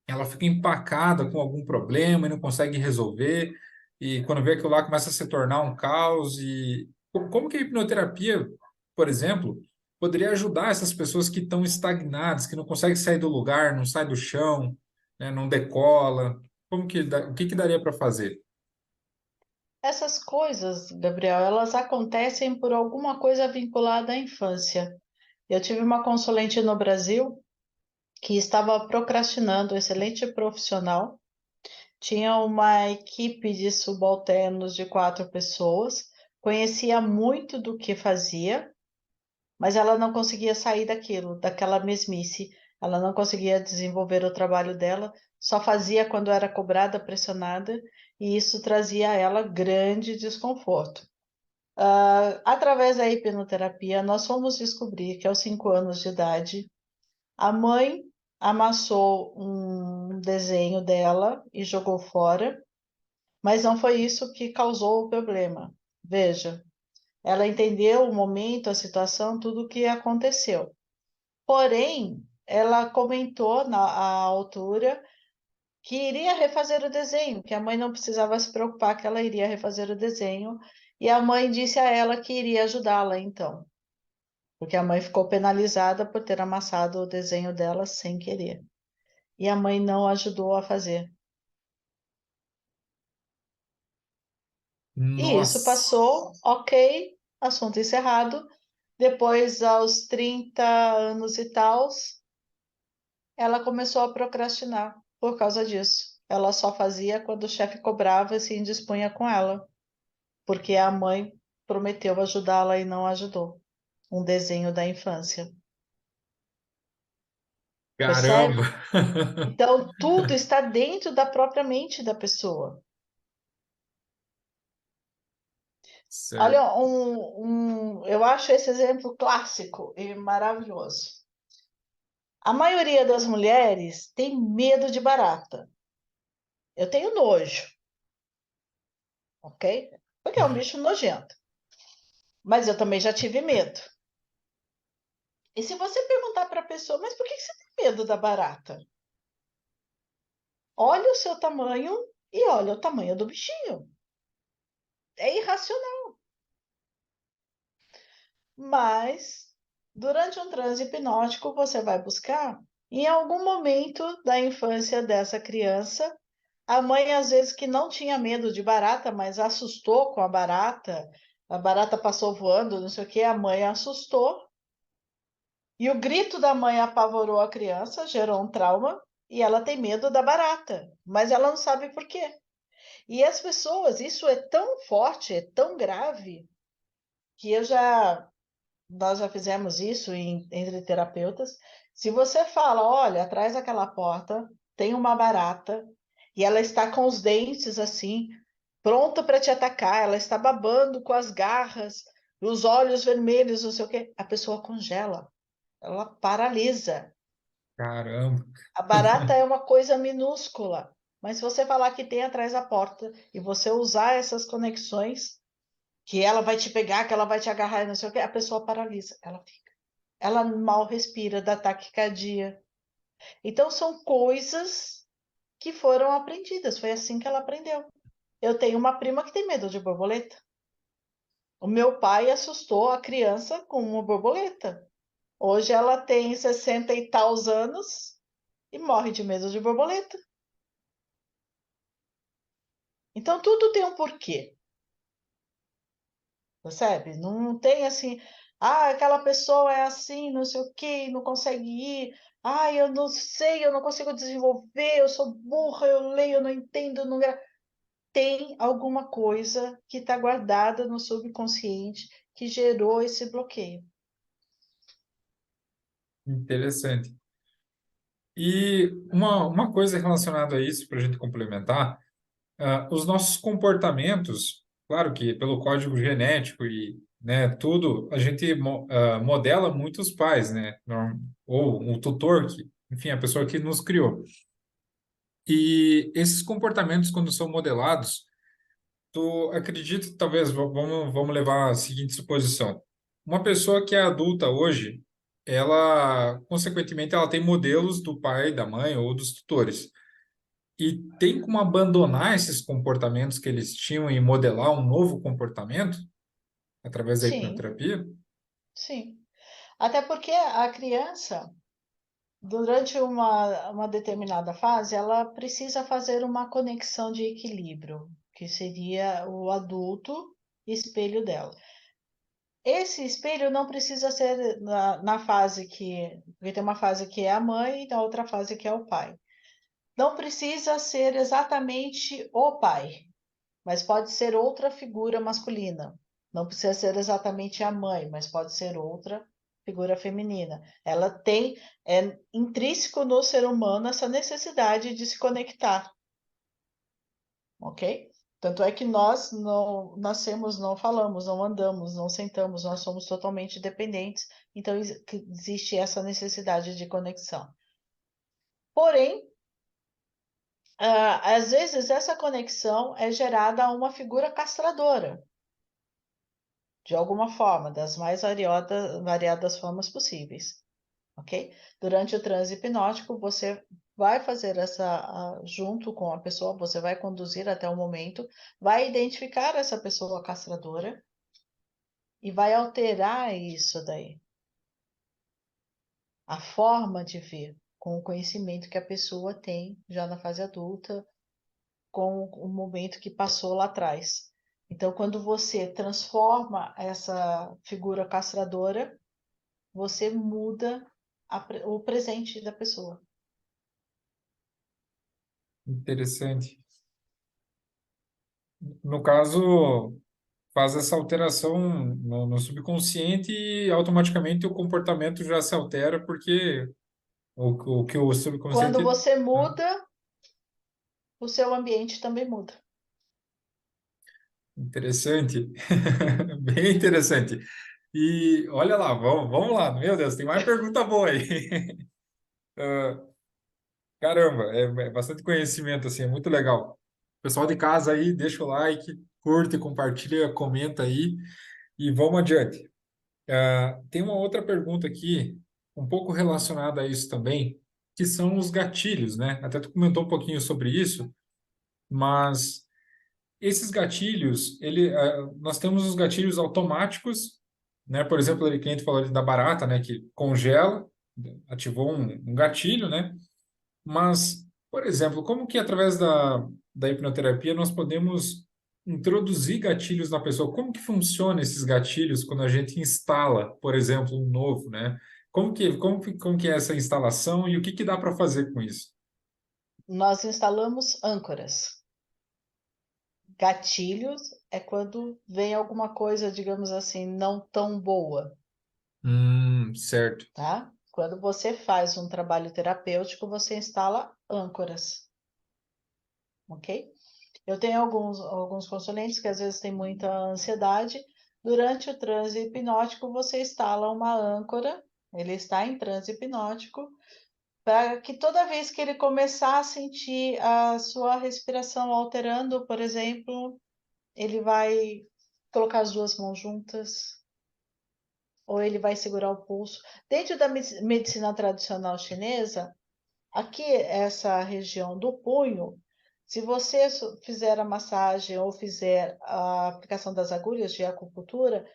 ela fica empacada com algum problema e não consegue resolver, e quando vê aquilo lá começa a se tornar um caos. E como que a hipnoterapia, por exemplo, poderia ajudar essas pessoas que estão estagnadas, que não conseguem sair do lugar, não sai do chão, né, não decola? O que que daria para fazer? Essas coisas, Gabriel, elas acontecem por alguma coisa vinculada à infância. Eu tive uma consulente no Brasil que estava procrastinando, excelente profissional, tinha uma equipe de subalternos de 4 pessoas, conhecia muito do que fazia, mas ela não conseguia sair daquilo, daquela mesmice. Ela não conseguia desenvolver o trabalho dela, só fazia quando era cobrada, pressionada, e isso trazia a ela grande desconforto. Através da hipnoterapia, nós fomos descobrir que aos 5 anos de idade, a mãe amassou um desenho dela e jogou fora, mas não foi isso que causou o problema. Veja, ela entendeu o momento, a situação, tudo o que aconteceu. Porém, ela comentou à altura que iria refazer o desenho, que a mãe não precisava se preocupar, que ela iria refazer o desenho, e a mãe disse a ela que iria ajudá-la, então, porque a mãe ficou penalizada por ter amassado o desenho dela sem querer. E a mãe não ajudou a fazer. E isso Nossa, passou, ok, assunto encerrado. Depois, aos 30 anos e tal, ela começou a procrastinar por causa disso. Ela só fazia quando o chefe cobrava e se indispunha com ela, porque a mãe prometeu ajudá-la e não ajudou. Um desenho da infância. caramba! Percebe? Então, tudo está dentro da própria mente da pessoa. Certo. Olha, eu acho esse exemplo clássico e maravilhoso. A maioria das mulheres tem medo de barata. Eu tenho nojo, ok? Porque é um bicho nojento. Mas eu também já tive medo. E se você perguntar para a pessoa, mas por que você tem medo da barata? Olha o seu tamanho e olha o tamanho do bichinho. É irracional. Mas, durante um transe hipnótico, você vai buscar, em algum momento da infância dessa criança, a mãe, às vezes, que não tinha medo de barata, mas assustou com a barata passou voando, não sei o que, a mãe assustou, e o grito da mãe apavorou a criança, gerou um trauma, e ela tem medo da barata, mas ela não sabe por quê. E as pessoas, isso é tão forte, é tão grave, que nós já fizemos isso entre terapeutas. Se você fala, olha, atrás daquela porta tem uma barata e ela está com os dentes assim, pronta para te atacar, ela está babando com as garras, os olhos vermelhos, não sei o quê, a pessoa congela, ela paralisa. Caramba! A barata é uma coisa minúscula, mas se você falar que tem atrás da porta e você usar essas conexões, que ela vai te pegar, que ela vai te agarrar, não sei o quê, a pessoa paralisa, ela mal respira, dá taquicardia. Então, são coisas que foram aprendidas, foi assim que ela aprendeu. Eu tenho uma prima que tem medo de borboleta. O meu pai assustou a criança com uma borboleta. Hoje ela tem 60 e tal anos e morre de medo de borboleta. Então tudo tem um porquê, percebe? Não tem assim, aquela pessoa é assim, não sei o quê, não consegue ir. Eu não sei, eu não consigo desenvolver, eu sou burra, eu leio, eu não entendo, não... Tem alguma coisa que está guardada no subconsciente que gerou esse bloqueio. Interessante. E uma coisa relacionada a isso, para a gente complementar, os nossos comportamentos, claro que pelo código genético e né, tudo, a gente modela muito os pais, né? Ou o tutor, que, enfim, a pessoa que nos criou. E esses comportamentos, quando são modelados, tu acredita, talvez, vamos levar a seguinte suposição. Uma pessoa que é adulta hoje, ela, consequentemente, ela tem modelos do pai, da mãe ou dos tutores. E tem como abandonar esses comportamentos que eles tinham e modelar um novo comportamento através da Sim, hipnoterapia? sim. Até porque a criança, durante uma determinada fase, ela precisa fazer uma conexão de equilíbrio, que seria o adulto espelho dela. Esse espelho não precisa ser na fase que... Porque tem uma fase que é a mãe e na outra fase que é o pai. Não precisa ser exatamente o pai, mas pode ser outra figura masculina. Não precisa ser exatamente a mãe, mas pode ser outra figura feminina. Ela tem, é intrínseco no ser humano essa necessidade de se conectar, ok? Tanto é que nós não nascemos, não falamos, não andamos, não sentamos, nós somos totalmente dependentes, então existe essa necessidade de conexão. Porém, às vezes essa conexão é gerada a uma figura castradora, de alguma forma, das mais variadas formas possíveis, ok? Durante o transe hipnótico, você vai fazer junto com a pessoa, você vai conduzir até o momento, vai identificar essa pessoa castradora e vai alterar isso daí, a forma de ver, com o conhecimento que a pessoa tem já na fase adulta, com o momento que passou lá atrás. Então, quando você transforma essa figura castradora, você muda o presente da pessoa. Interessante. No caso, faz essa alteração no subconsciente e automaticamente o comportamento já se altera porque o que o Quando subconsciente... você né? muda, o seu ambiente também muda. Interessante. Bem interessante. E olha lá, vamos lá. Meu Deus, tem mais pergunta boa aí. Caramba, é bastante conhecimento, assim, é muito legal. Pessoal de casa aí, deixa o like, curte, compartilha, comenta aí e vamos adiante. Tem uma outra pergunta aqui, um pouco relacionada a isso também, que são os gatilhos, né? Até tu comentou um pouquinho sobre isso, mas esses gatilhos, nós temos os gatilhos automáticos, né? Por exemplo, o cliente falou ali da barata, né? Que congela, ativou um gatilho, né? Mas, por exemplo, como que através da hipnoterapia nós podemos introduzir gatilhos na pessoa? Como que funciona esses gatilhos quando a gente instala, por exemplo, um novo, né? Como que é essa instalação e o que que dá para fazer com isso? Nós instalamos âncoras. Gatilhos é quando vem alguma coisa, digamos assim, não tão boa, Certo. tá? Quando você faz um trabalho terapêutico, você instala âncoras, ok? Eu tenho alguns consulentes que às vezes têm muita ansiedade. Durante o transe hipnótico, você instala uma âncora, ele está em transe hipnótico, para que toda vez que ele começar a sentir a sua respiração alterando, por exemplo, ele vai colocar as duas mãos juntas, ou ele vai segurar o pulso. Dentro da medicina tradicional chinesa, aqui, essa região do punho, Se você fizer a massagem ou fizer a aplicação das agulhas de acupuntura,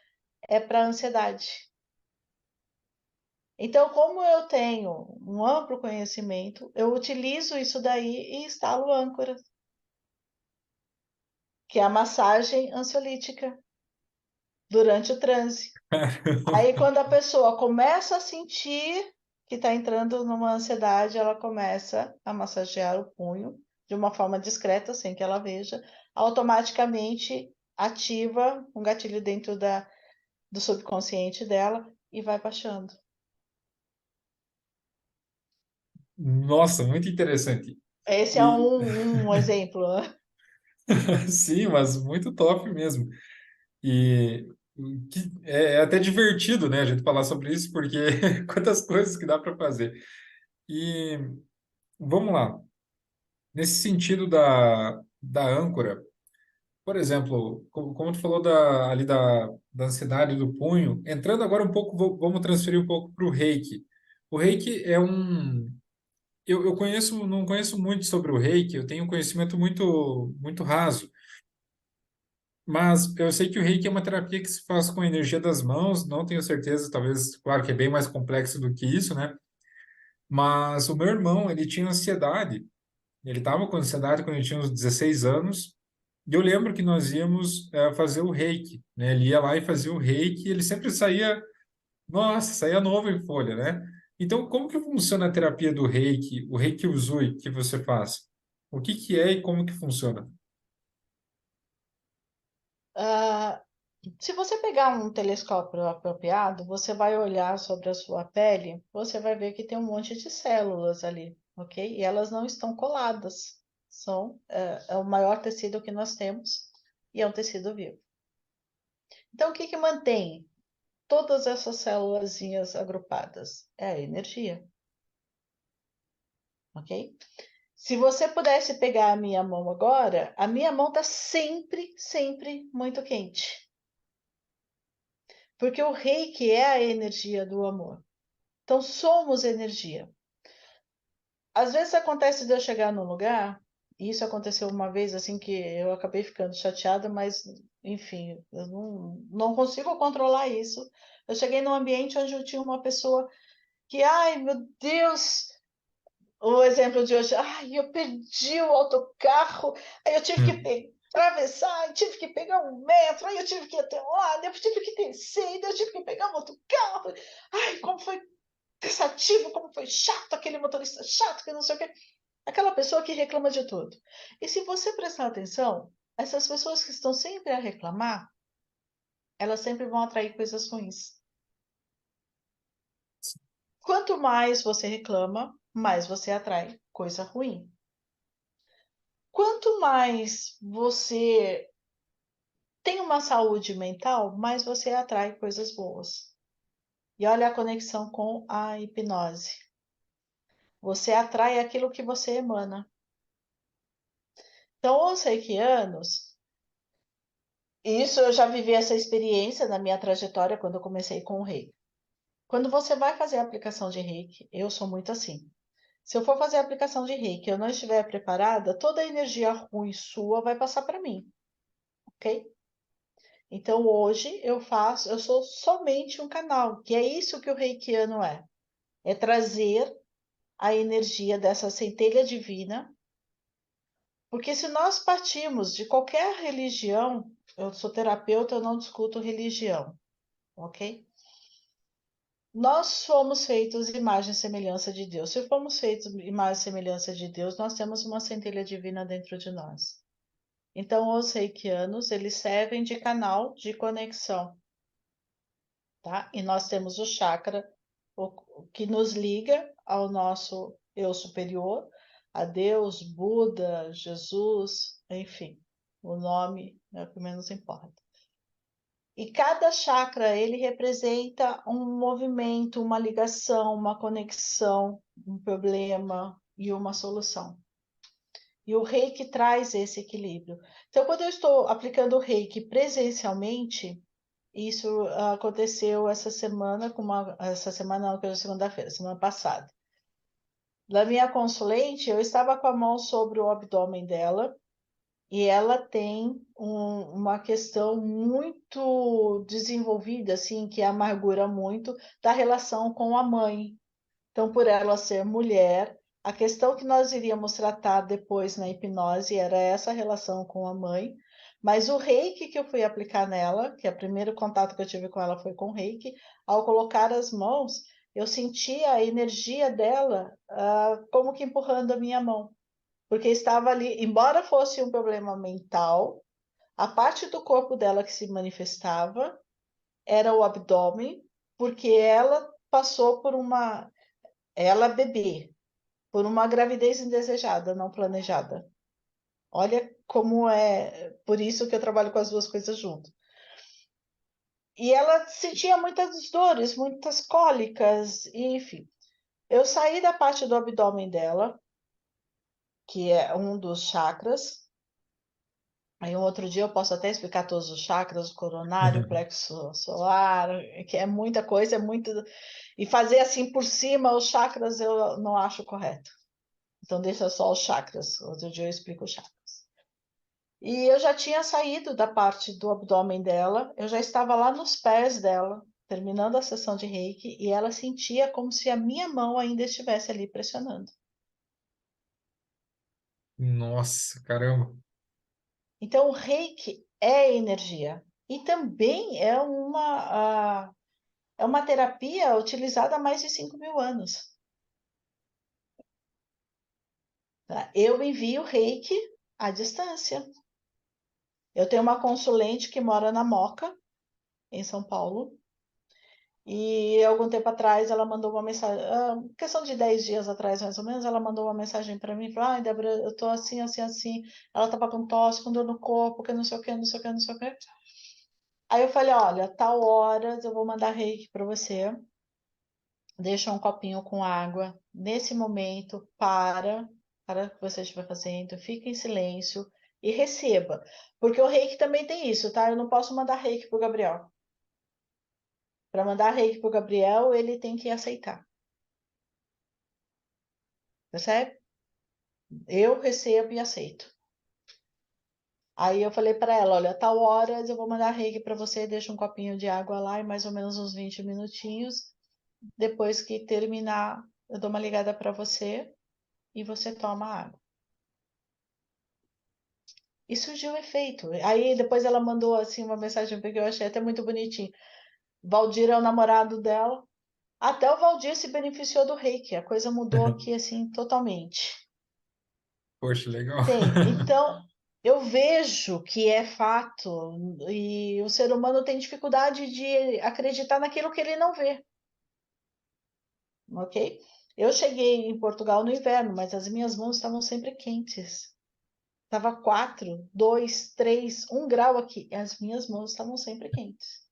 é para ansiedade. Então, como eu tenho um amplo conhecimento, eu utilizo isso daí e instalo âncora, que é a massagem ansiolítica durante o transe. Aí, quando a pessoa começa a sentir que está entrando numa ansiedade, ela começa a massagear o punho de uma forma discreta, sem que ela veja, automaticamente ativa um gatilho dentro do subconsciente dela e vai baixando. Nossa, muito interessante. Esse é E um exemplo, né? sim, mas muito top mesmo. E é até divertido, né, a gente falar sobre isso, porque quantas coisas que dá para fazer. E vamos lá. Nesse sentido da âncora, por exemplo, como tu falou ali da ansiedade do punho, entrando agora um pouco, vamos transferir um pouco para o Reiki. O Reiki é um. Eu conheço, não conheço muito sobre o Reiki, eu tenho um conhecimento muito raso. Mas eu sei que o Reiki é uma terapia que se faz com a energia das mãos, não tenho certeza, talvez, claro que é bem mais complexo do que isso, né? Mas o meu irmão, ele tinha ansiedade, ele estava com ansiedade quando ele tinha uns 16 anos, e eu lembro que nós íamos fazer o Reiki, né? Ele ia lá e fazia o Reiki, e ele sempre saía, nossa, saía novo em folha, né? Então, como que funciona a terapia do Reiki, o Reiki Usui que você faz? O que que é e como que funciona? Ah, se você pegar um telescópio apropriado, você vai olhar sobre a sua pele, você vai ver que tem um monte de células ali, ok? E elas não estão coladas. É o maior tecido que nós temos e é um tecido vivo. Então, o que que mantém todas essas célulazinhas agrupadas? É a energia, ok? Se você pudesse pegar a minha mão agora, a minha mão está sempre, sempre muito quente. Porque o reiki é a energia do amor. Então, somos energia. Às vezes acontece de eu chegar num lugar, e isso aconteceu uma vez, assim, que eu acabei ficando chateada, mas, enfim, eu não consigo controlar isso. Eu cheguei num ambiente onde eu tinha uma pessoa que, ai, meu Deus, o exemplo de hoje, ai, eu perdi o autocarro, aí eu tive Hum. que atravessar, tive que pegar um metro, aí eu tive que ir até lá, eu tive que descer, eu tive que pegar um outro carro. Ai, como foi cansativo, como foi chato, aquele motorista chato, que não sei o quê. Aquela pessoa que reclama de tudo. E se você prestar atenção, essas pessoas que estão sempre a reclamar, elas sempre vão atrair coisas ruins. Quanto mais você reclama, mais você atrai coisa ruim. Quanto mais você tem uma saúde mental, mais você atrai coisas boas. E olha a conexão com a hipnose. Você atrai aquilo que você emana. Então, os reikianos, isso eu já vivi essa experiência na minha trajetória quando eu comecei com o reiki. Quando você vai fazer a aplicação de reiki, eu sou muito assim. Se eu for fazer a aplicação de reiki e eu não estiver preparada, toda a energia ruim sua vai passar para mim, ok? Então hoje eu sou somente um canal, que é isso que o reikiano é. É trazer a energia dessa centelha divina, porque se nós partimos de qualquer religião, eu sou terapeuta, eu não discuto religião, ok? Nós fomos feitos imagem e semelhança de Deus. Se fomos feitos imagem e semelhança de Deus, nós temos uma centelha divina dentro de nós. Então, os reikianos, eles servem de canal de conexão, tá? E nós temos o chakra, o que nos liga ao nosso eu superior, a Deus, Buda, Jesus, enfim, o nome é o que menos importa. E cada chakra, ele representa um movimento, uma ligação, uma conexão, um problema e uma solução. E o reiki traz esse equilíbrio. Então, quando eu estou aplicando o reiki presencialmente, isso aconteceu essa semana, essa semana não, que é segunda-feira, semana passada. Da minha consulente, eu estava com a mão sobre o abdômen dela e ela tem uma questão muito desenvolvida, assim, que amargura muito da relação com a mãe. Então, por ela ser mulher, a questão que nós iríamos tratar depois na hipnose era essa relação com a mãe, mas o reiki que eu fui aplicar nela, que é o primeiro contato que eu tive com ela foi com reiki, ao colocar as mãos, eu senti a energia dela como que empurrando a minha mão, porque estava ali, embora fosse um problema mental, a parte do corpo dela que se manifestava era o abdômen, porque ela passou por ela bebê, por uma gravidez indesejada, não planejada. Olha como é, por isso que eu trabalho com as duas coisas junto. E ela sentia muitas dores, muitas cólicas, enfim. Eu saí da parte do abdômen dela, que é um dos chakras. Aí um outro dia eu posso até explicar todos os chakras, o coronário, o plexo solar, que é muita coisa, é muito. E fazer assim por cima os chakras eu não acho correto. Então deixa só os chakras. Outro dia eu explico os chakras. E eu já tinha saído da parte do abdômen dela, eu já estava lá nos pés dela, terminando a sessão de reiki, e ela sentia como se a minha mão ainda estivesse ali pressionando. Nossa, caramba. Então, o reiki é energia. E também é uma terapia utilizada há mais de 5.000 anos. Tá? Eu envio reiki à distância. Eu tenho uma consulente que mora na Moca, em São Paulo. E algum tempo atrás ela mandou uma mensagem, questão de 10 dias atrás mais ou menos, ela mandou uma mensagem para mim, falou, ai, Débora, eu tô assim, assim, assim, ela tava com tosse, com dor no corpo, que não sei o que, não sei o que, não sei o que. Aí eu falei, olha, tal horas eu vou mandar reiki para você, deixa um copinho com água, nesse momento, para o que você estiver fazendo, fica em silêncio e receba, porque o reiki também tem isso, tá? Eu não posso mandar reiki pro Gabriel. Para mandar reiki pro Gabriel, ele tem que aceitar. Percebe? Eu recebo e aceito. Aí eu falei para ela, olha, tal horas eu vou mandar reiki para você, deixa um copinho de água lá e mais ou menos uns 20 minutinhos. Depois que terminar, eu dou uma ligada para você e você toma água. E surgiu efeito. Aí depois ela mandou assim uma mensagem que eu achei até muito bonitinho. Valdir é o namorado dela. Até o Valdir se beneficiou do reiki. A coisa mudou aqui assim totalmente. Poxa, legal. Tem. Então, eu vejo que é fato e o ser humano tem dificuldade de acreditar naquilo que ele não vê, ok? Eu cheguei em Portugal no inverno, mas as minhas mãos estavam sempre quentes. Estava 4, 2, 3, 1 grau aqui. As minhas mãos estavam sempre quentes.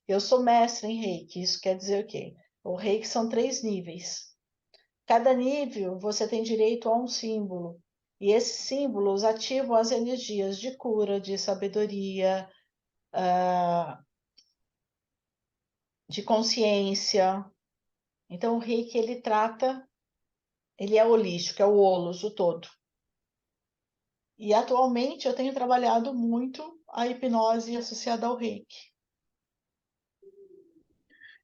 Eu sou mestre em reiki. Isso quer dizer o quê? O reiki são 3 níveis. Cada nível você tem direito a um símbolo. E esses símbolos ativam as energias de cura, de sabedoria, de consciência. Então, o reiki, ele trata, ele é holístico, é o holos, o todo. E atualmente eu tenho trabalhado muito a hipnose associada ao reiki.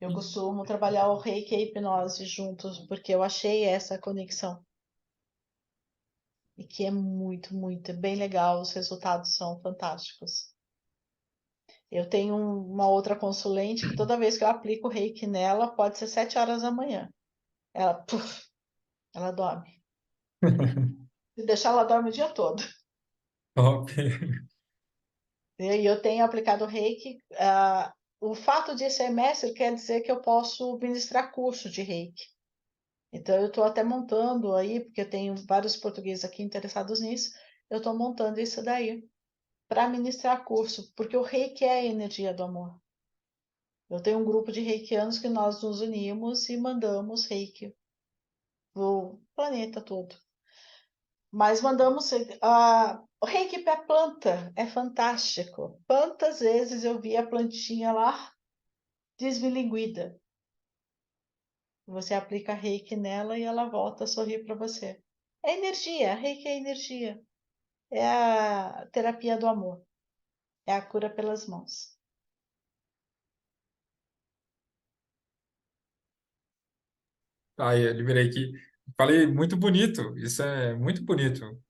Eu costumo trabalhar o reiki e a hipnose juntos, porque eu achei essa conexão. E que é muito, muito, bem legal, os resultados são fantásticos. Eu tenho uma outra consulente que toda vez que eu aplico o reiki nela, pode ser 7 horas da manhã. Ela, puf, ela dorme. Se deixar, ela dorme o dia todo. Top. E eu tenho aplicado o reiki. O fato de ser mestre quer dizer que eu posso ministrar curso de reiki. Então, eu estou até montando aí, porque eu tenho vários portugueses aqui interessados nisso, eu estou montando isso daí para ministrar curso, porque o reiki é a energia do amor. Eu tenho um grupo de reikianos que nós nos unimos e mandamos reiki pro planeta todo. Mas mandamos. O reiki para planta é fantástico. Quantas vezes eu vi a plantinha lá desmilinguida? Você aplica reiki nela e ela volta a sorrir para você. É energia, reiki é energia. É a terapia do amor. É a cura pelas mãos. Aí, eu liberei aqui. Falei muito bonito, isso é muito bonito.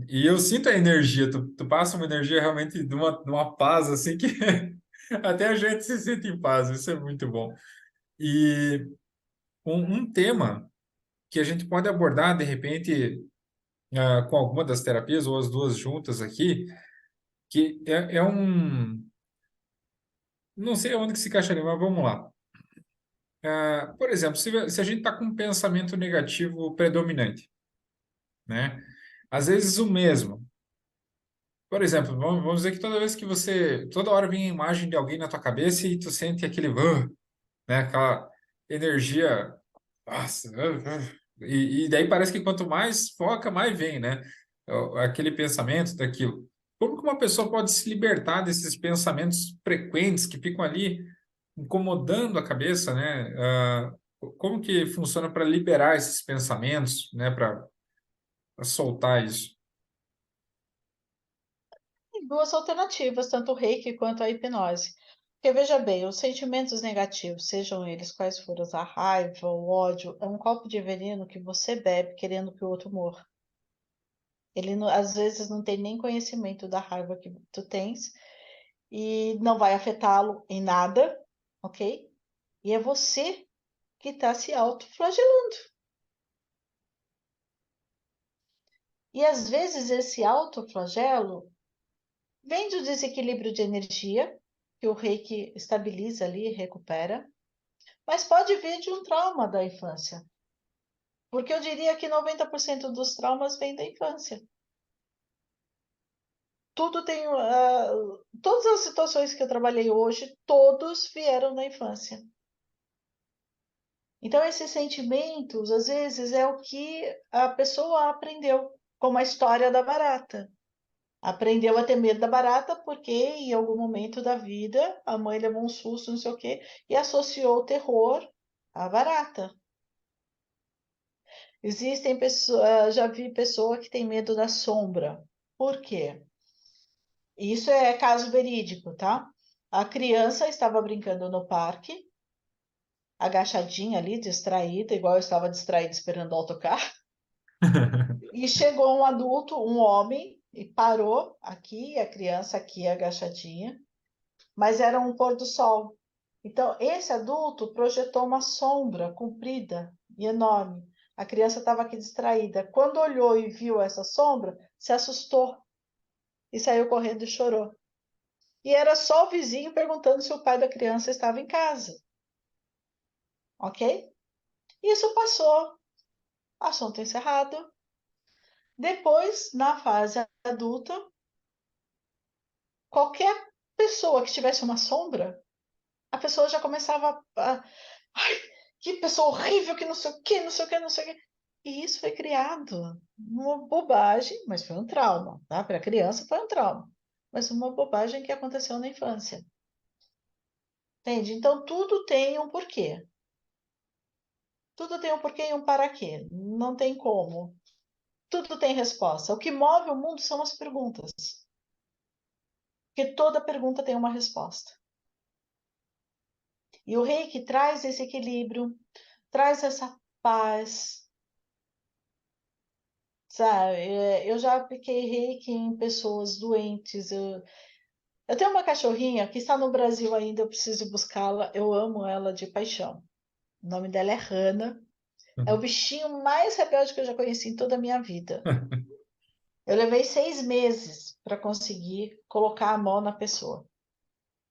E eu sinto a energia, tu passa uma energia realmente de uma paz, assim, que até a gente se sente em paz, isso é muito bom. E um tema que a gente pode abordar, de repente, com alguma das terapias, ou as duas juntas aqui, que é um. Não sei onde que se encaixaria, mas vamos lá. Por exemplo, se a gente está com um pensamento negativo predominante, né? Às vezes o mesmo. Por exemplo, vamos dizer que toda vez que toda hora vem a imagem de alguém na tua cabeça e tu sente aquele, né? Aquela energia, nossa, e daí parece que quanto mais foca, mais vem, né? Aquele pensamento daquilo. Como que uma pessoa pode se libertar desses pensamentos frequentes que ficam ali incomodando a cabeça, né? Como que funciona para liberar esses pensamentos, né? Para soltar isso? Tem duas alternativas, tanto o reiki quanto a hipnose. Porque veja bem, os sentimentos negativos, sejam eles quais forem, a raiva, o ódio, é um copo de veneno que você bebe querendo que o outro morra. Ele às vezes não tem nem conhecimento da raiva que tu tens e não vai afetá-lo em nada, ok? E é você que está se autoflagelando. E às vezes esse autoflagelo vem do desequilíbrio de energia, que o reiki estabiliza ali e recupera, mas pode vir de um trauma da infância. Porque eu diria que 90% dos traumas vêm da infância. Tudo tem. Todas as situações que eu trabalhei hoje, todos vieram da infância. Então, esses sentimentos, às vezes, é o que a pessoa aprendeu, como a história da barata. Aprendeu a ter medo da barata porque, em algum momento da vida, a mãe levou um susto, não sei o quê, e associou o terror à barata. Existem pessoas, já vi pessoa que tem medo da sombra. Por quê? Isso é caso verídico, tá? A criança estava brincando no parque, agachadinha ali, distraída, igual eu estava distraída esperando o autocarro, e chegou um adulto, um homem, e parou aqui, a criança aqui agachadinha, mas era um pôr do sol. Então, esse adulto projetou uma sombra comprida e enorme. A criança estava aqui distraída. Quando olhou e viu essa sombra, se assustou e saiu correndo e chorou. E era só o vizinho perguntando se o pai da criança estava em casa. Ok? Isso passou. Assunto encerrado. Depois, na fase adulta, qualquer pessoa que tivesse uma sombra, a pessoa já começava a. Ai, que pessoa horrível, que não sei o quê, não sei o quê, não sei o quê. E isso foi criado. Uma bobagem, mas foi um trauma, tá? Para a criança foi um trauma. Mas uma bobagem que aconteceu na infância. Entende? Então, tudo tem um porquê. Tudo tem um porquê e um para quê. Não tem como. Tudo tem resposta. O que move o mundo são as perguntas. Porque toda pergunta tem uma resposta. E o reiki traz esse equilíbrio, traz essa paz, sabe? Eu já apliquei reiki em pessoas doentes. Eu tenho uma cachorrinha que está no Brasil ainda, eu preciso buscá-la. Eu amo ela de paixão. O nome dela é Hannah. É o bichinho mais rebelde que eu já conheci em toda a minha vida. Eu levei 6 meses para conseguir colocar a mão na pessoa.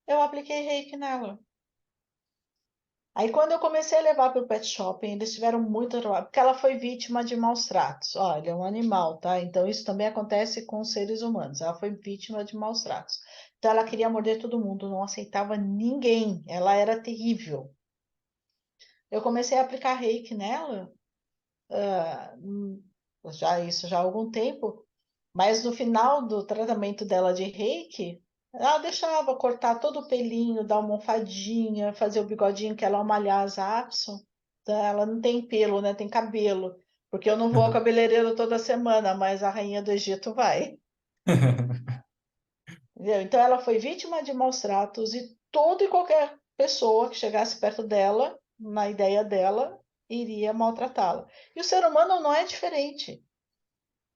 Eu apliquei reiki nela. Aí, quando eu comecei a levar para o pet shopping, eles tiveram muito trabalho, porque ela foi vítima de maus tratos. Olha, é um animal, tá? Então, isso também acontece com os seres humanos. Ela foi vítima de maus tratos. Então, ela queria morder todo mundo, não aceitava ninguém. Ela era terrível. Eu comecei a aplicar reiki nela, já há algum tempo, mas no final do tratamento dela de reiki, Ela deixava cortar todo o pelinho, dar uma almofadinha, fazer o bigodinho que ela aliás a Apson. Ela não tem pelo, né? Tem cabelo. Porque eu não vou ao cabeleireiro toda semana, mas a rainha do Egito vai. Entendeu? Então ela foi vítima de maus tratos e toda e qualquer pessoa que chegasse perto dela, na ideia dela, iria maltratá-la. E o ser humano não é diferente.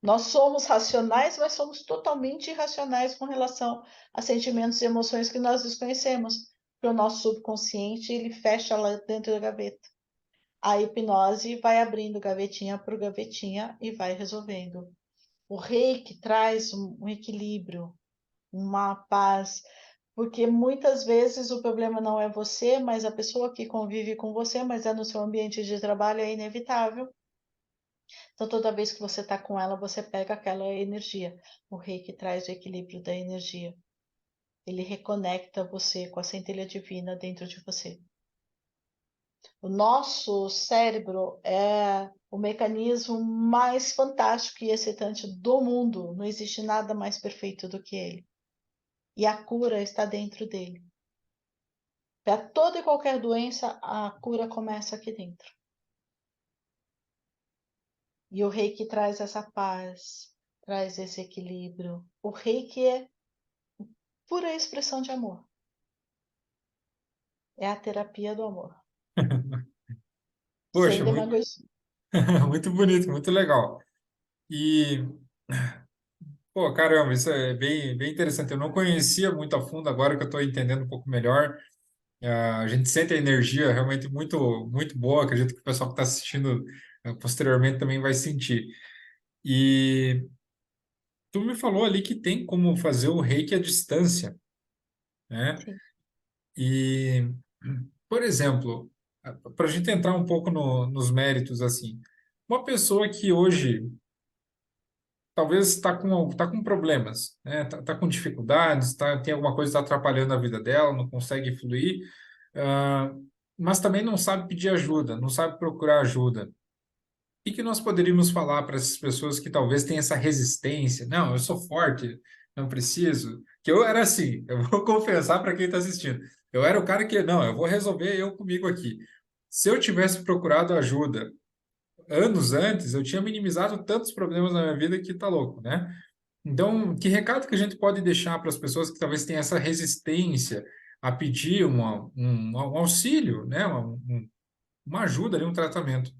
Nós somos racionais, mas somos totalmente irracionais com relação a sentimentos e emoções que nós desconhecemos. Porque o nosso subconsciente, ele fecha lá dentro da gaveta. A hipnose vai abrindo gavetinha por gavetinha e vai resolvendo. O reiki traz um equilíbrio, uma paz, porque muitas vezes o problema não é você, mas a pessoa que convive com você, mas é no seu ambiente de trabalho, é inevitável. Então, toda vez que você está com ela, você pega aquela energia. O reiki traz o equilíbrio da energia. Ele reconecta você com a centelha divina dentro de você. O nosso cérebro é o mecanismo mais fantástico e excitante do mundo. Não existe nada mais perfeito do que ele. E a cura está dentro dele. Para toda e qualquer doença, a cura começa aqui dentro. E o reiki traz essa paz, traz esse equilíbrio. O reiki é pura expressão de amor. É a terapia do amor. Sem Poxa, muito, demagogia. muito bonito, muito legal. E, pô, caramba, isso é bem interessante. Eu não conhecia muito a fundo, agora que eu estou entendendo um pouco melhor. A gente sente a energia realmente muito boa. Acredito que o pessoal que está assistindo posteriormente também vai sentir. E tu me falou ali que tem como fazer o reiki à distância, né? Sim, E, por exemplo, para a gente entrar um pouco nos méritos, assim, uma pessoa que hoje talvez está com problemas, né? Tá com dificuldades, tem alguma coisa que está atrapalhando a vida dela, não consegue fluir, ah, mas também não sabe pedir ajuda, não sabe procurar ajuda. O que nós poderíamos falar para essas pessoas que talvez tenham essa resistência? Não, eu sou forte, não preciso. Que eu era assim, eu vou confessar para quem está assistindo. Eu era o cara que, não, eu vou resolver eu comigo aqui. Se eu tivesse procurado ajuda anos antes, eu tinha minimizado tantos problemas na minha vida que tá louco, né? Então, que recado que a gente pode deixar para as pessoas que talvez tenham essa resistência a pedir um auxílio, né? Uma ajuda ali, um tratamento.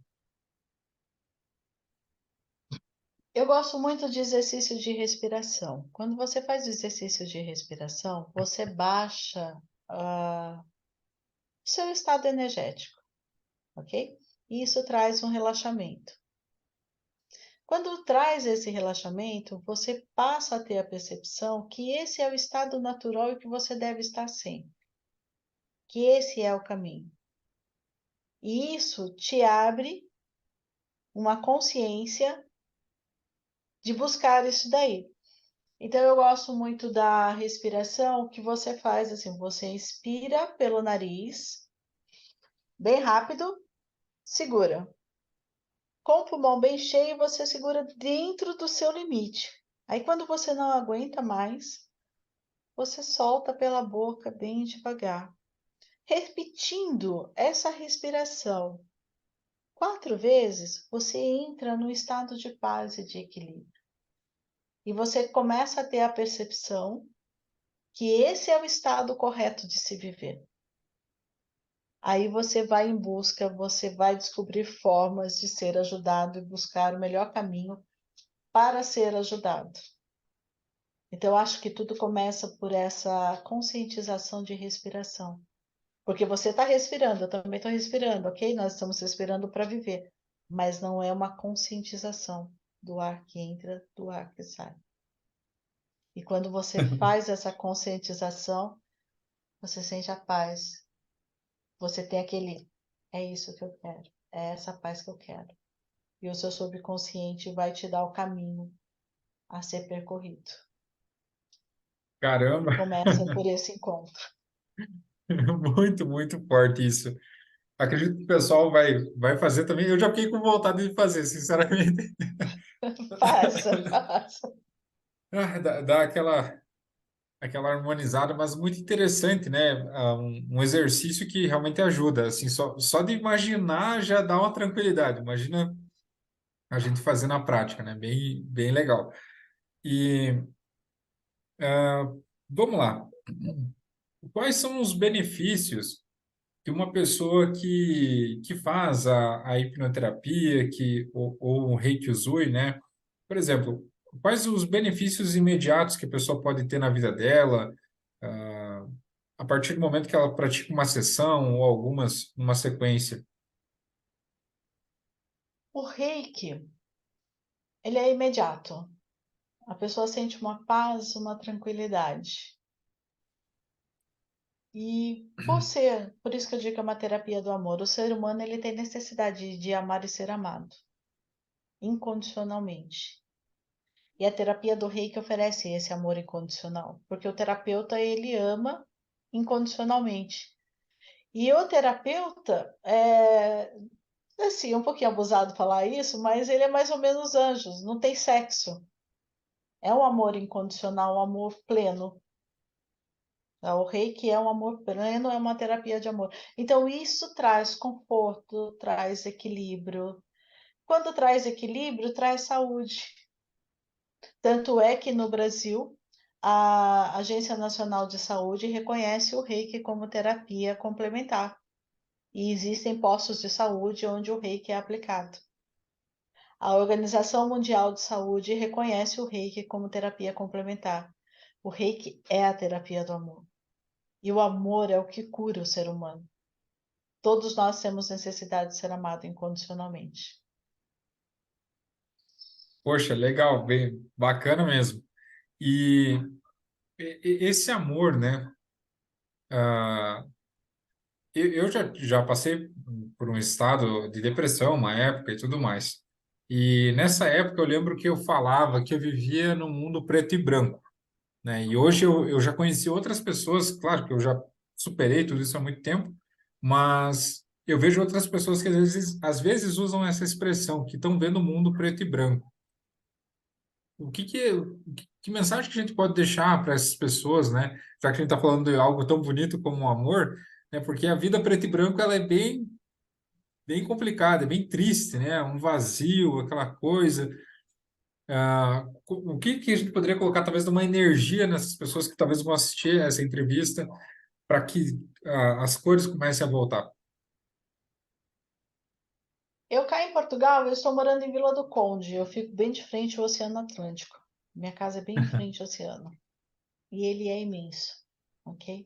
eu gosto muito de exercício de respiração. Quando você faz o exercício de respiração, você baixa o seu estado energético, ok? E isso traz um relaxamento. Quando traz esse relaxamento, você passa a ter a percepção que esse é o estado natural e que você deve estar sempre, que esse é o caminho. E isso te abre uma consciência de buscar isso daí. Então eu gosto muito da respiração que você faz assim, você inspira pelo nariz, bem rápido, segura. Com o pulmão bem cheio, você segura dentro do seu limite. Aí quando você não aguenta mais, você solta pela boca bem devagar, repetindo essa respiração 4 vezes, você entra no estado de paz e de equilíbrio. E você começa a ter a percepção que esse é o estado correto de se viver. Aí você vai em busca, você vai descobrir formas de ser ajudado e buscar o melhor caminho para ser ajudado. Então, eu acho que tudo começa por essa conscientização de respiração. Porque você está respirando, eu também estou respirando, ok? Nós estamos respirando para viver. Mas não é uma conscientização do ar que entra, do ar que sai. E quando você faz essa conscientização, você sente a paz. Você tem aquele, é isso que eu quero, é essa paz que eu quero. E o seu subconsciente vai te dar o caminho a ser percorrido. E Caramba, começa por esse encontro. muito forte isso. Acredito que o pessoal vai fazer também. Eu já fiquei com vontade de fazer, sinceramente. Faça, faça. Dá aquela. aquela harmonizada, mas muito interessante, né? Um exercício que realmente ajuda. Assim, só de imaginar já dá uma tranquilidade. Imagina a gente fazer na prática, né? Bem legal. E vamos lá. Quais são os benefícios que uma pessoa que faz a hipnoterapia ou o Reiki Usui, né? Por exemplo, quais os benefícios imediatos que a pessoa pode ter na vida dela, ah, a partir do momento que ela pratica uma sessão ou algumas numa sequência? O reiki, ele é imediato. A pessoa sente uma paz, uma tranquilidade. E por isso que eu digo que é uma terapia do amor. O ser humano ele tem necessidade de amar e ser amado, incondicionalmente. E a terapia do Reiki oferece esse amor incondicional, porque o terapeuta ele ama incondicionalmente. E o terapeuta é assim, um pouquinho abusado falar isso, mas ele é mais ou menos anjos, não tem sexo. É um amor incondicional, um amor pleno. O reiki é um amor pleno, é uma terapia de amor. Então, isso traz conforto, traz equilíbrio. Quando traz equilíbrio, traz saúde. Tanto é que no Brasil, a Agência Nacional de Saúde reconhece o reiki como terapia complementar. E existem postos de saúde onde o reiki é aplicado. A Organização Mundial de Saúde reconhece o reiki como terapia complementar. O reiki é a terapia do amor. E o amor é o que cura o ser humano. Todos nós temos necessidade de ser amado incondicionalmente. Poxa, legal, bem bacana mesmo. E esse amor, né? Ah, eu já passei por um estado de depressão, uma época e tudo mais. E nessa época eu lembro que eu falava que eu vivia num mundo preto e branco, né? E hoje eu já conheci outras pessoas, claro que eu já superei tudo isso há muito tempo, mas eu vejo outras pessoas que às vezes usam essa expressão, que estão vendo o mundo preto e branco. Que mensagem que a gente pode deixar para essas pessoas, né? Já que a gente está falando de algo tão bonito como o amor, né? Porque a vida preto e branco ela é bem complicada, é bem triste, né? Um vazio, aquela coisa. O que a gente poderia colocar talvez de uma energia nessas pessoas que talvez vão assistir essa entrevista para que as cores comecem a voltar? Eu cá em Portugal, eu estou morando em Vila do Conde. Eu fico bem de frente ao Oceano Atlântico. Minha casa é bem em frente ao oceano. E ele é imenso, ok?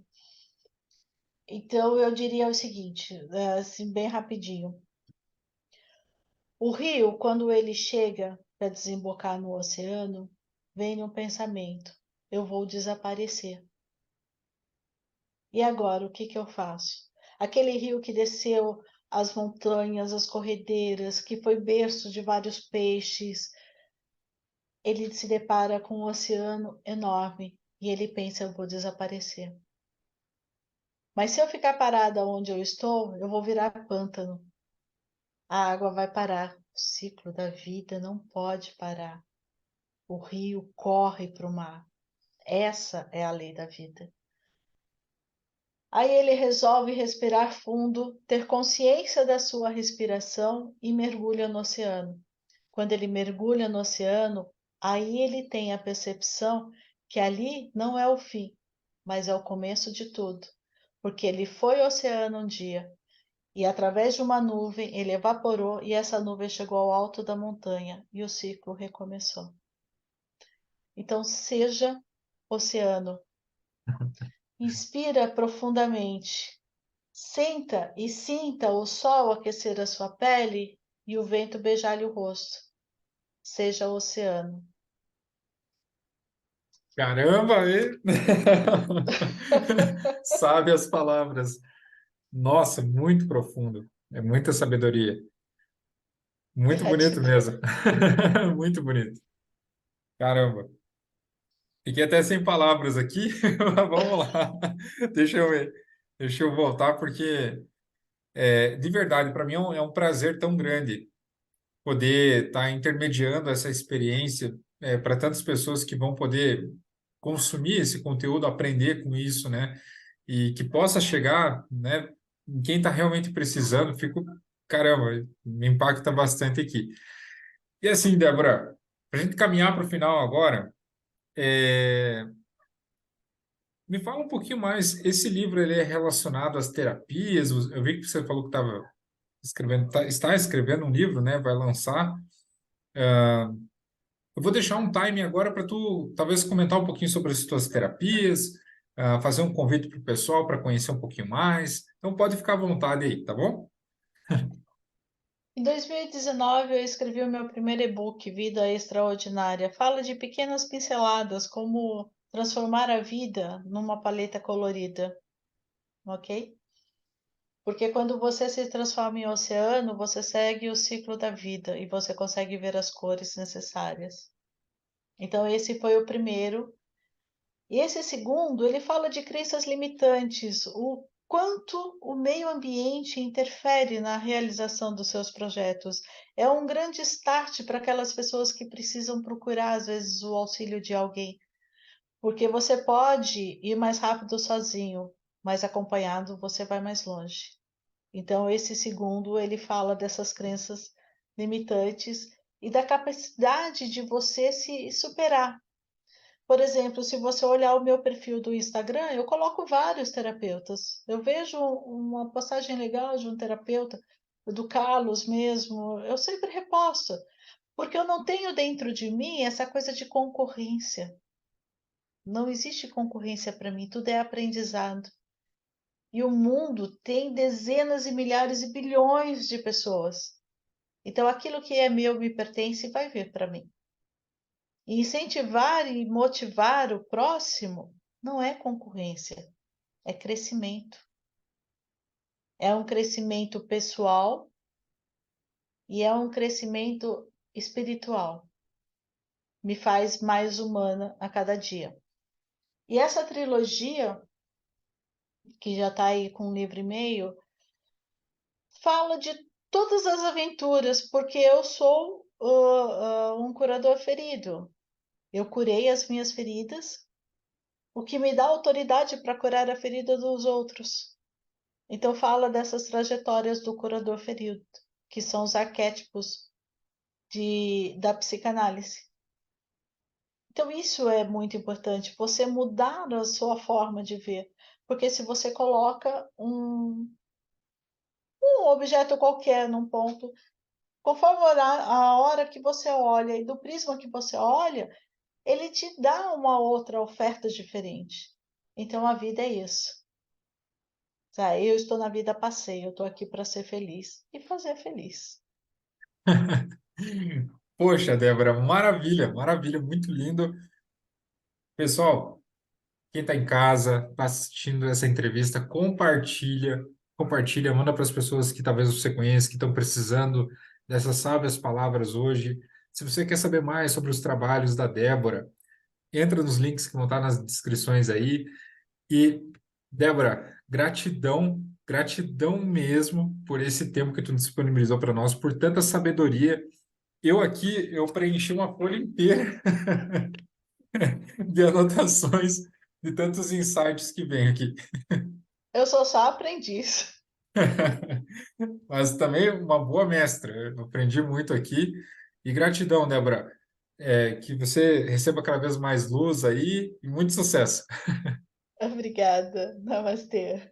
Então eu diria o seguinte, assim, bem rapidinho. O rio, quando ele chega para desembocar no oceano, vem um pensamento: eu vou desaparecer. E agora, o que que eu faço? Aquele rio que desceu as montanhas, as corredeiras, que foi berço de vários peixes, ele se depara com um oceano enorme e ele pensa: eu vou desaparecer. Mas se eu ficar parada onde eu estou, eu vou virar pântano. A água vai parar. O ciclo da vida não pode parar. O rio corre para o mar. Essa é a lei da vida. Aí ele resolve respirar fundo, ter consciência da sua respiração e mergulha no oceano. Quando ele mergulha no oceano, aí ele tem a percepção que ali não é o fim, mas é o começo de tudo. Porque ele foi ao oceano um dia e, através de uma nuvem, ele evaporou e essa nuvem chegou ao alto da montanha e o ciclo recomeçou. Então, seja oceano. Inspira profundamente. Senta e sinta o sol aquecer a sua pele e o vento beijar-lhe o rosto. Seja o oceano. Caramba, sabe as palavras. Nossa, muito profundo. É muita sabedoria. Muito bonito Gratidão. mesmo. Muito bonito. Caramba. Fiquei até sem palavras aqui, mas vamos lá. Deixa eu ver. Deixa eu voltar, porque de verdade, para mim é um prazer tão grande poder estar intermediando essa experiência para tantas pessoas que vão poder consumir esse conteúdo, aprender com isso, né? E que possa chegar, né, em quem está realmente precisando, fico, caramba, me impacta bastante aqui. E assim, Débora, para a gente caminhar para o final agora, me fala um pouquinho mais. Esse livro ele é relacionado às terapias? Eu vi que você falou que estava escrevendo, está escrevendo um livro, né? Vai lançar. Eu vou deixar um time agora para tu talvez comentar um pouquinho sobre as tuas terapias, fazer um convite para o pessoal para conhecer um pouquinho mais. Então pode ficar à vontade aí, tá bom? Em 2019, eu escrevi o meu primeiro e-book, Vida Extraordinária. Fala de pequenas pinceladas, como transformar a vida numa paleta colorida, ok? Porque quando você se transforma em oceano, você segue o ciclo da vida e você consegue ver as cores necessárias. Então, esse foi o primeiro. E esse segundo, ele fala de crenças limitantes, o quanto o meio ambiente interfere na realização dos seus projetos. É um grande start para aquelas pessoas que precisam procurar, às vezes, o auxílio de alguém, porque você pode ir mais rápido sozinho, mas acompanhado você vai mais longe. Então, esse segundo, ele fala dessas crenças limitantes e da capacidade de você se superar. Por exemplo, se você olhar o meu perfil do Instagram, eu coloco vários terapeutas. Eu vejo uma postagem legal de um terapeuta, do Carlos mesmo, eu sempre reposto, porque eu não tenho dentro de mim essa coisa de concorrência. Não existe concorrência para mim, tudo é aprendizado. E o mundo tem dezenas e milhares e bilhões de pessoas. Então, aquilo que é meu me pertence e vai vir para mim. E incentivar e motivar o próximo não é concorrência, é crescimento. É um crescimento pessoal e é um crescimento espiritual. Me faz mais humana a cada dia. E essa trilogia, que já está aí com um livro e meio, fala de todas as aventuras, porque eu sou um curador ferido. Eu curei as minhas feridas, o que me dá autoridade para curar a ferida dos outros. Então fala dessas trajetórias do curador ferido, que são os arquétipos da psicanálise. Então isso é muito importante, você mudar a sua forma de ver, porque se você coloca um objeto qualquer num ponto, conforme a hora que você olha e do prisma que você olha, ele te dá uma outra oferta diferente. Então a vida é isso. Tá, eu estou na vida passeio, eu estou aqui para ser feliz e fazer feliz. Poxa, Débora, maravilha, maravilha, muito lindo. Pessoal, quem está em casa, está assistindo essa entrevista, compartilha, manda para as pessoas que talvez você conheça, que estão precisando dessas sábias palavras hoje. Se você quer saber mais sobre os trabalhos da Débora, entra nos links que vão estar nas descrições aí. E, Débora, gratidão, gratidão mesmo por esse tempo que tu disponibilizou para nós, por tanta sabedoria. Eu preenchi uma folha inteira de anotações de tantos insights que vem aqui. Eu sou só aprendiz. Mas também uma boa mestra. Eu aprendi muito aqui. E gratidão, Débora. Que você receba cada vez mais luz aí e muito sucesso. Obrigada. Namastê.